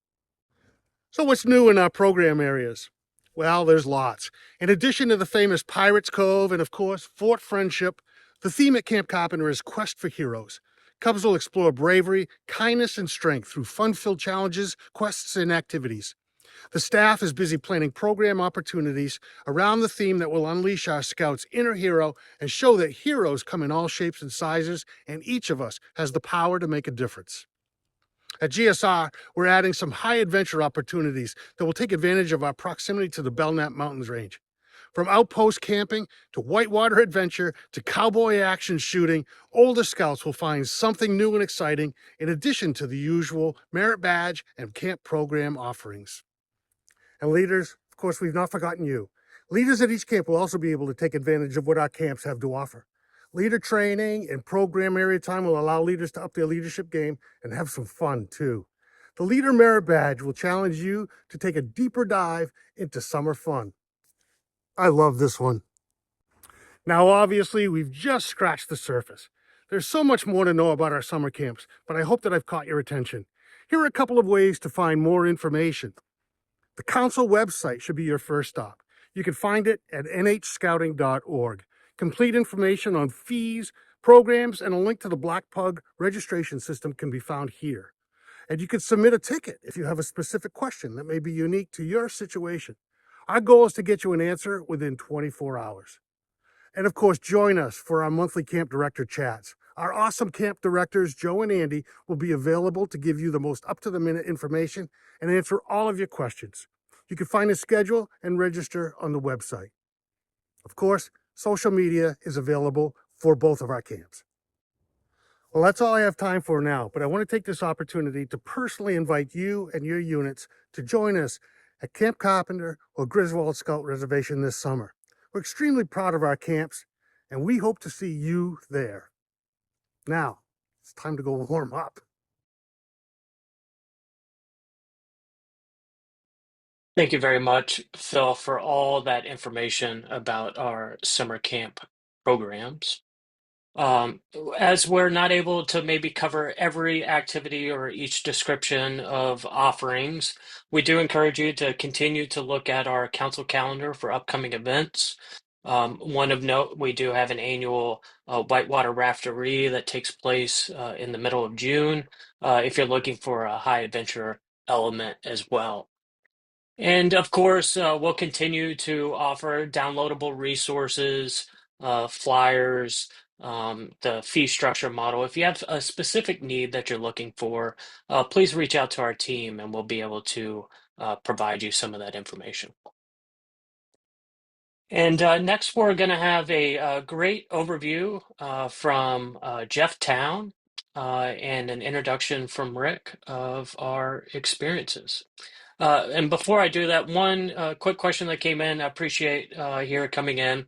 So what's new in our program areas? Well, there's lots. In addition to the famous Pirates Cove and, of course, Fort Friendship, the theme at Camp Carpenter is Quest for Heroes. Cubs will explore bravery, kindness, and strength through fun-filled challenges, quests, and activities. The staff is busy planning program opportunities around the theme that will unleash our scouts' inner hero and show that heroes come in all shapes and sizes, and each of us has the power to make a difference. At GSR, we're adding some high adventure opportunities that will take advantage of our proximity to the Belknap Mountains range. From outpost camping to whitewater adventure to cowboy action shooting, older scouts will find something new and exciting in addition to the usual merit badge and camp program offerings. And leaders, of course, we've not forgotten you. Leaders at each camp will also be able to take advantage of what our camps have to offer. Leader training and program area time will allow leaders to up their leadership game and have some fun too. The Leader Merit Badge will challenge you to take a deeper dive into summer fun. I love this one. Now, obviously, we've just scratched the surface. There's so much more to know about our summer camps, but I hope that I've caught your attention. Here are a couple of ways to find more information. The council website should be your first stop. You can find it at nhscouting.org. Complete information on fees, programs, and a link to the Black Pug registration system can be found here. And you can submit a ticket if you have a specific question that may be unique to your situation. Our goal is to get you an answer within 24 hours. And of course, join us for our monthly camp director chats. Our awesome camp directors, Joe and Andy, will be available to give you the most up-to-the-minute information and answer all of your questions. You can find a schedule and register on the website. Of course, social media is available for both of our camps. Well, that's all I have time for now, but I want to take this opportunity to personally invite you and your units to join us at Camp Carpenter or Griswold Scout Reservation this summer. We're extremely proud of our camps, and we hope to see you there. Now, it's time to go warm up. Thank you very much, Phil, for all that information about our summer camp programs. Um, as we're not able to maybe cover every activity or each description of offerings, we do encourage you to continue to look at our council calendar for upcoming events. One of note, we do have an annual whitewater raftery that takes place in the middle of June, if you're looking for a high adventure element as well. And of course, we'll continue to offer downloadable resources, flyers, the fee structure model. If you have a specific need that you're looking for, please reach out to our team and we'll be able to provide you some of that information. And next, we're going to have a great overview from Jeff Town and an introduction from Rick of our experiences. And before I do that, one quick question that came in, I appreciate here coming in.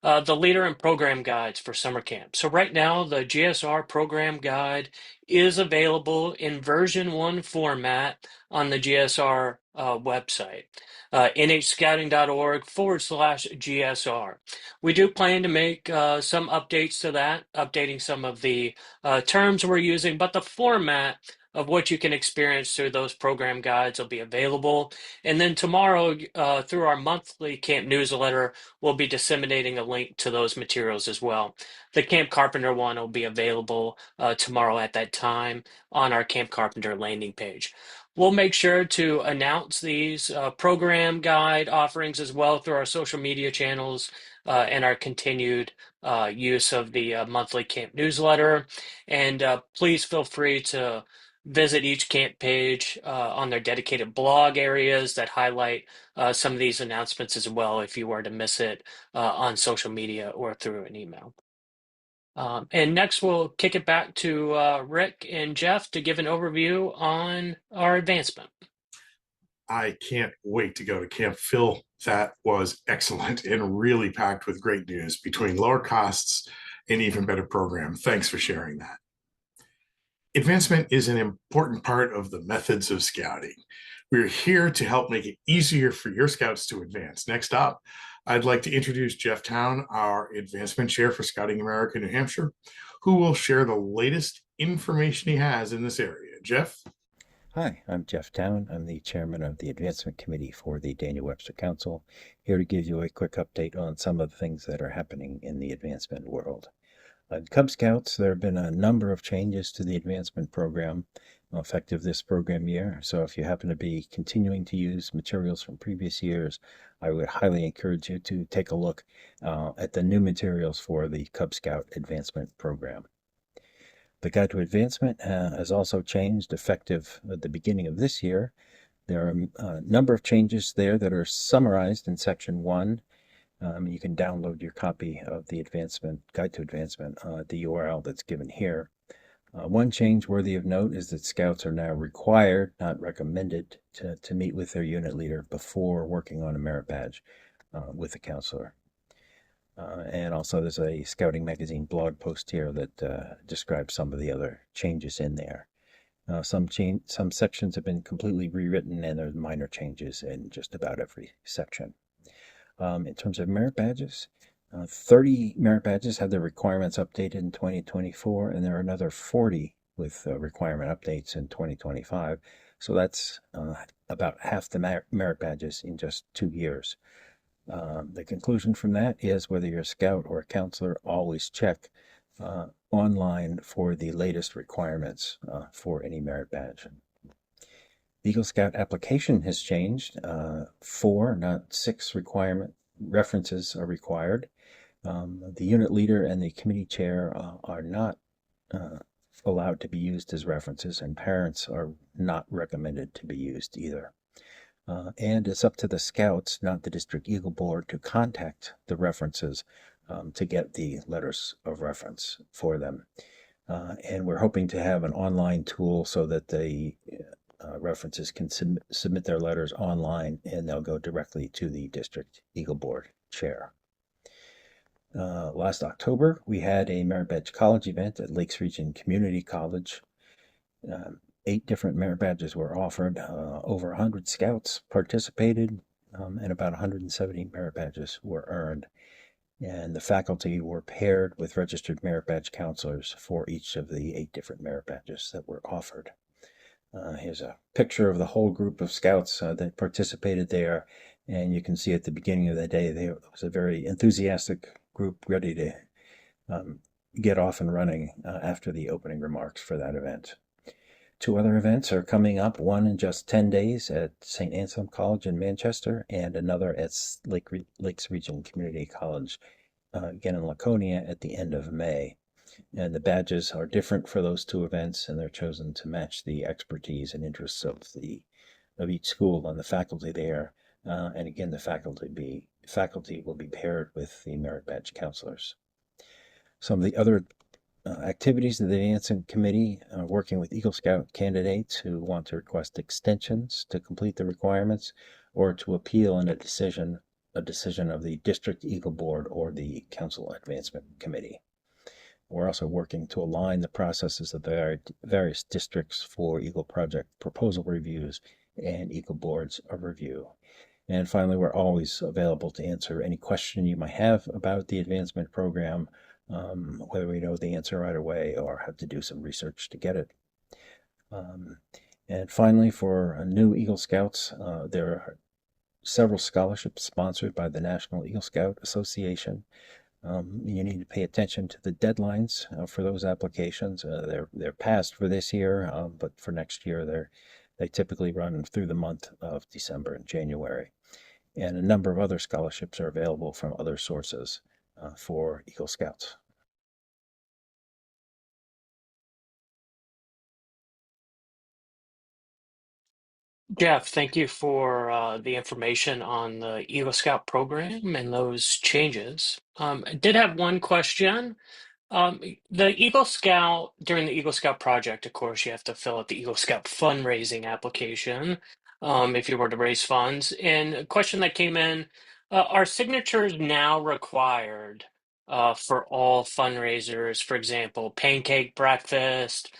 The leader and program guides for summer camp. So right now, the GSR program guide is available in version 1 format on the GSR website, nhscouting.org/GSR. We do plan to make some updates to that, updating some of the terms we're using, but the format of what you can experience through those program guides will be available. And then tomorrow, through our monthly camp newsletter, we'll be disseminating a link to those materials as well. The Camp Carpenter one will be available tomorrow at that time on our Camp Carpenter landing page. We'll make sure to announce these program guide offerings as well through our social media channels and our continued use of the monthly camp newsletter. And please feel free to visit each camp page on their dedicated blog areas that highlight some of these announcements as well if you were to miss it on social media or through an email. And next, we'll kick it back to Rick and Jeff to give an overview on our advancement. I can't wait to go to camp. Phil, that was excellent and really packed with great news between lower costs and even better program. Thanks for sharing that. Advancement is an important part of the methods of scouting. We're here to help make it easier for your scouts to advance. Next up, I'd like to introduce Jeff Town, our advancement chair for Scouting America, New Hampshire, who will share the latest information he has in this area. Jeff? Hi, I'm Jeff Town. I'm the chairman of the Advancement Committee for the Daniel Webster Council, here to give you a quick update on some of the things that are happening in the advancement world. At Cub Scouts, there have been a number of changes to the advancement program effective this program year. So if you happen to be continuing to use materials from previous years, I would highly encourage you to take a look at the new materials for the Cub Scout advancement program. The Guide to Advancement has also changed effective at the beginning of this year. There are a number of changes there that are summarized in section 1. You can download your copy of the advancement Guide to Advancement at the URL that's given here. One change worthy of note is that Scouts are now required, not recommended, to meet with their unit leader before working on a merit badge with a counselor. And also there's a Scouting Magazine blog post here that describes some of the other changes in there. Some sections have been completely rewritten, and there's minor changes in just about every section. In terms of merit badges, 30 merit badges had their requirements updated in 2024, and there are another 40 with requirement updates in 2025. So that's about half the merit badges in just 2 years. The conclusion from that is whether you're a scout or a counselor, always check online for the latest requirements for any merit badge. The Eagle Scout application has changed. 4, not 6 references are required. The unit leader and the committee chair are not allowed to be used as references, and parents are not recommended to be used either. And it's up to the Scouts, not the District Eagle Board, to contact the references to get the letters of reference for them. And we're hoping to have an online tool so that the references can submit their letters online, and they'll go directly to the District Eagle Board chair. Last October, we had a Merit Badge College event at Lakes Region Community College. 8 different merit badges were offered. Over 100 scouts participated, and about 170 merit badges were earned. And the faculty were paired with registered merit badge counselors for each of the 8 different merit badges that were offered. Here's a picture of the whole group of scouts that participated there. And you can see at the beginning of the day, there was a very enthusiastic group ready to get off and running after the opening remarks for that event. 2 other events are coming up, one in just 10 days at St. Anselm College in Manchester, and another at Lakes Region Community College, again in Laconia, at the end of May. And the badges are different for those 2 events, and they're chosen to match the expertise and interests of each school and the faculty there. And again, the faculty will be paired with the merit badge counselors. Some of the other activities of the Advancement Committee, working with Eagle Scout candidates who want to request extensions to complete the requirements or to appeal in a decision of the District Eagle Board or the Council Advancement Committee. We're also working to align the processes of the various districts for Eagle Project proposal reviews and Eagle Boards of review. And finally, we're always available to answer any question you might have about the advancement program, whether we know the answer right away or have to do some research to get it. And finally, for new Eagle Scouts, there are several scholarships sponsored by the National Eagle Scout Association. You need to pay attention to the deadlines for those applications. They're passed for this year, but for next year, they typically run through the month of December and January. And a number of other scholarships are available from other sources for Eagle Scouts. Jeff, thank you for the information on the Eagle Scout program and those changes. I did have one question. The Eagle Scout, during the Eagle Scout project, of course, you have to fill out the Eagle Scout fundraising application if you were to raise funds. And a question that came in, are signatures now required for all fundraisers? For example, pancake breakfast,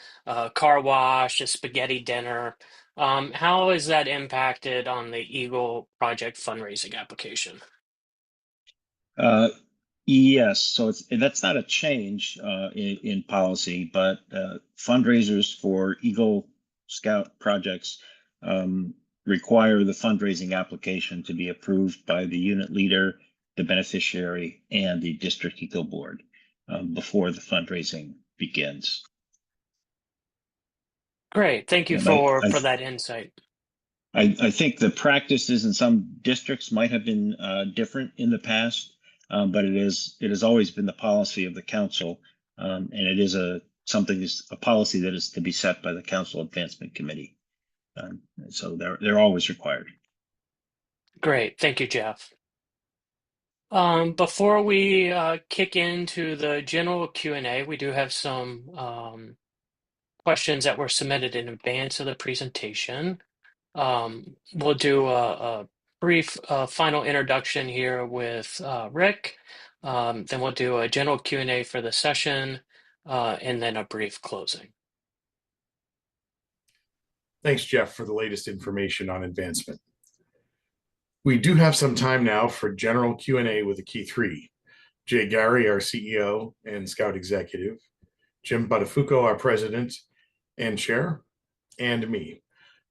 car wash, a spaghetti dinner. How is that impacted on the Eagle Project fundraising application? Yes, so that's not a change in policy, but fundraisers for Eagle Scout projects require the fundraising application to be approved by the unit leader, the beneficiary, and the District Eagle Board before the fundraising begins. Great, thank you And for that insight. I think the practices in some districts might have been different in the past, but it has always been the policy of the council, and it is a policy that is to be set by the Council Advancement Committee. So they're always required. Great, thank you, Jeff. Before we kick into the general Q&A, we do have some questions that were submitted in advance of the presentation. We'll do a brief final introduction here with Rick. Then we'll do a general Q&A for the session, and then a brief closing. Thanks, Jeff, for the latest information on advancement. We do have some time now for general Q&A with the key 3. Jay Gary, our CEO and Scout Executive, Jim Buttafuoco, our President and Chair, and me.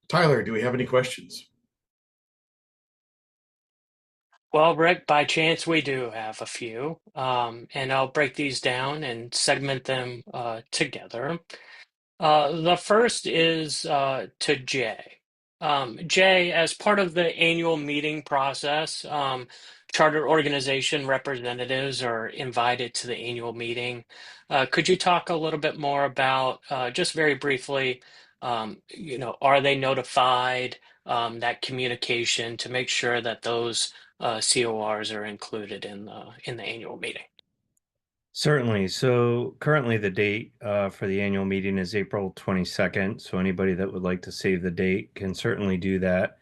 Tyler, do we have any questions? Well, Rick, by chance, we do have a few, and I'll break these down and segment them together. The first is to Jay. Jay, as part of the annual meeting process, charter organization representatives are invited to the annual meeting. Could you talk a little bit more about, just very briefly, are they notified, that communication to make sure that those CORs are included in the annual meeting? Certainly. So currently the date for the annual meeting is April 22nd. So anybody that would like to save the date can certainly do that.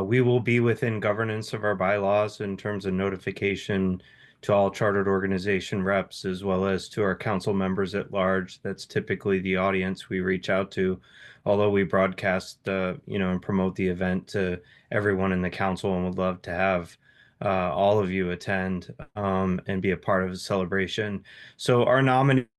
We will be within governance of our bylaws in terms of notification to all chartered organization reps, as well as to our council members at large. That's typically the audience we reach out to, although we broadcast, and promote the event to everyone in the council, and would love to have all of you attend and be a part of the celebration. So our nominating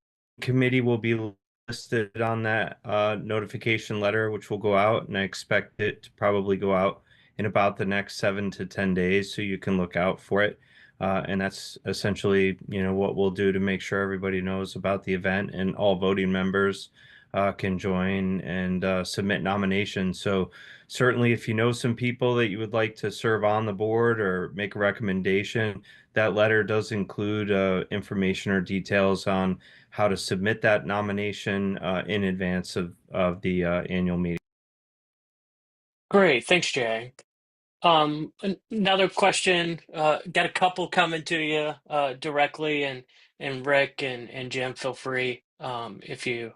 committee will be listed on that notification letter, which will go out, and I expect it to probably go out in about the next 7 to 10 days, so you can look out for it. And that's essentially, what we'll do to make sure everybody knows about the event, and all voting members can join and submit nominations. So certainly, if you know some people that you would like to serve on the board or make a recommendation, that letter does include information or details on how to submit that nomination in advance of the annual meeting. Great, thanks, Jay. Another question, got a couple coming to you directly, and Rick and Jim, feel free if you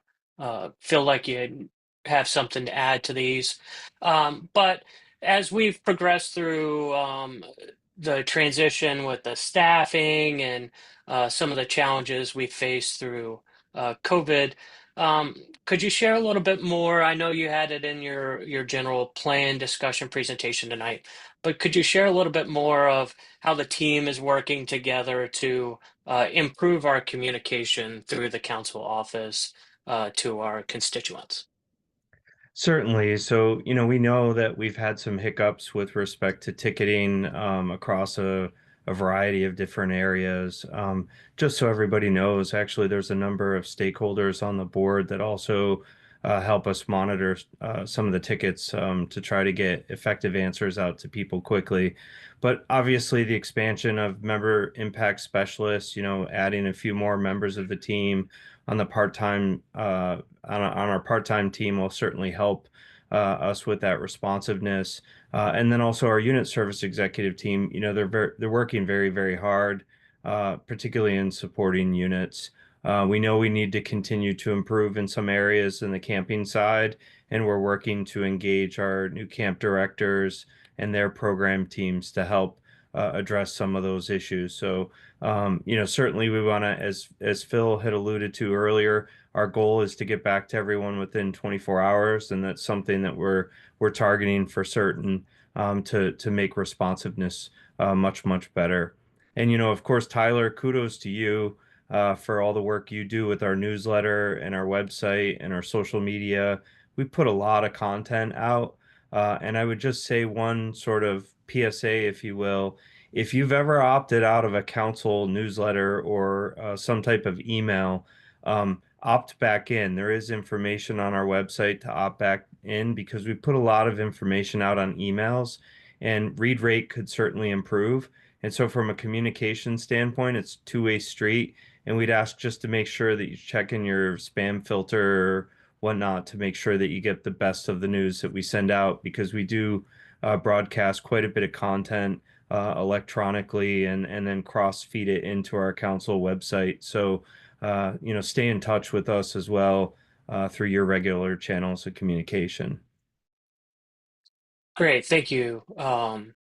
feel like you have something to add to these. But as we've progressed through the transition with the staffing and some of the challenges we faced through COVID, could you share a little bit more? I know you had it in your general plan discussion presentation tonight, but could you share a little bit more of how the team is working together to improve our communication through the council office to our constituents? Certainly. So, we know that we've had some hiccups with respect to ticketing across a variety of different areas. Just so everybody knows, actually, there's a number of stakeholders on the board that also help us monitor some of the tickets to try to get effective answers out to people quickly. But obviously, the expansion of member impact specialists, adding a few more members of the team on the part-time on our part-time team will certainly help us with that responsiveness. And then also our unit service executive team, they're working very, very hard, particularly in supporting units. We know we need to continue to improve in some areas in the camping side, and we're working to engage our new camp directors and their program teams to help address some of those issues. So, certainly we want to, as Phil had alluded to earlier, our goal is to get back to everyone within 24 hours, and that's something that we're targeting for certain to make responsiveness much, much better. And, of course, Tyler, kudos to you for all the work you do with our newsletter and our website and our social media. We put a lot of content out. And I would just say one sort of PSA, if you will. If you've ever opted out of a council newsletter or some type of email, opt back in. There is information on our website to opt back in, because we put a lot of information out on emails, and read rate could certainly improve. And so from a communication standpoint, it's a two-way street. And we'd ask just to make sure that you check in your spam filter or whatnot to make sure that you get the best of the news that we send out, because we do broadcast quite a bit of content electronically and then cross feed it into our council website. So, stay in touch with us as well through your regular channels of communication. Great, thank you,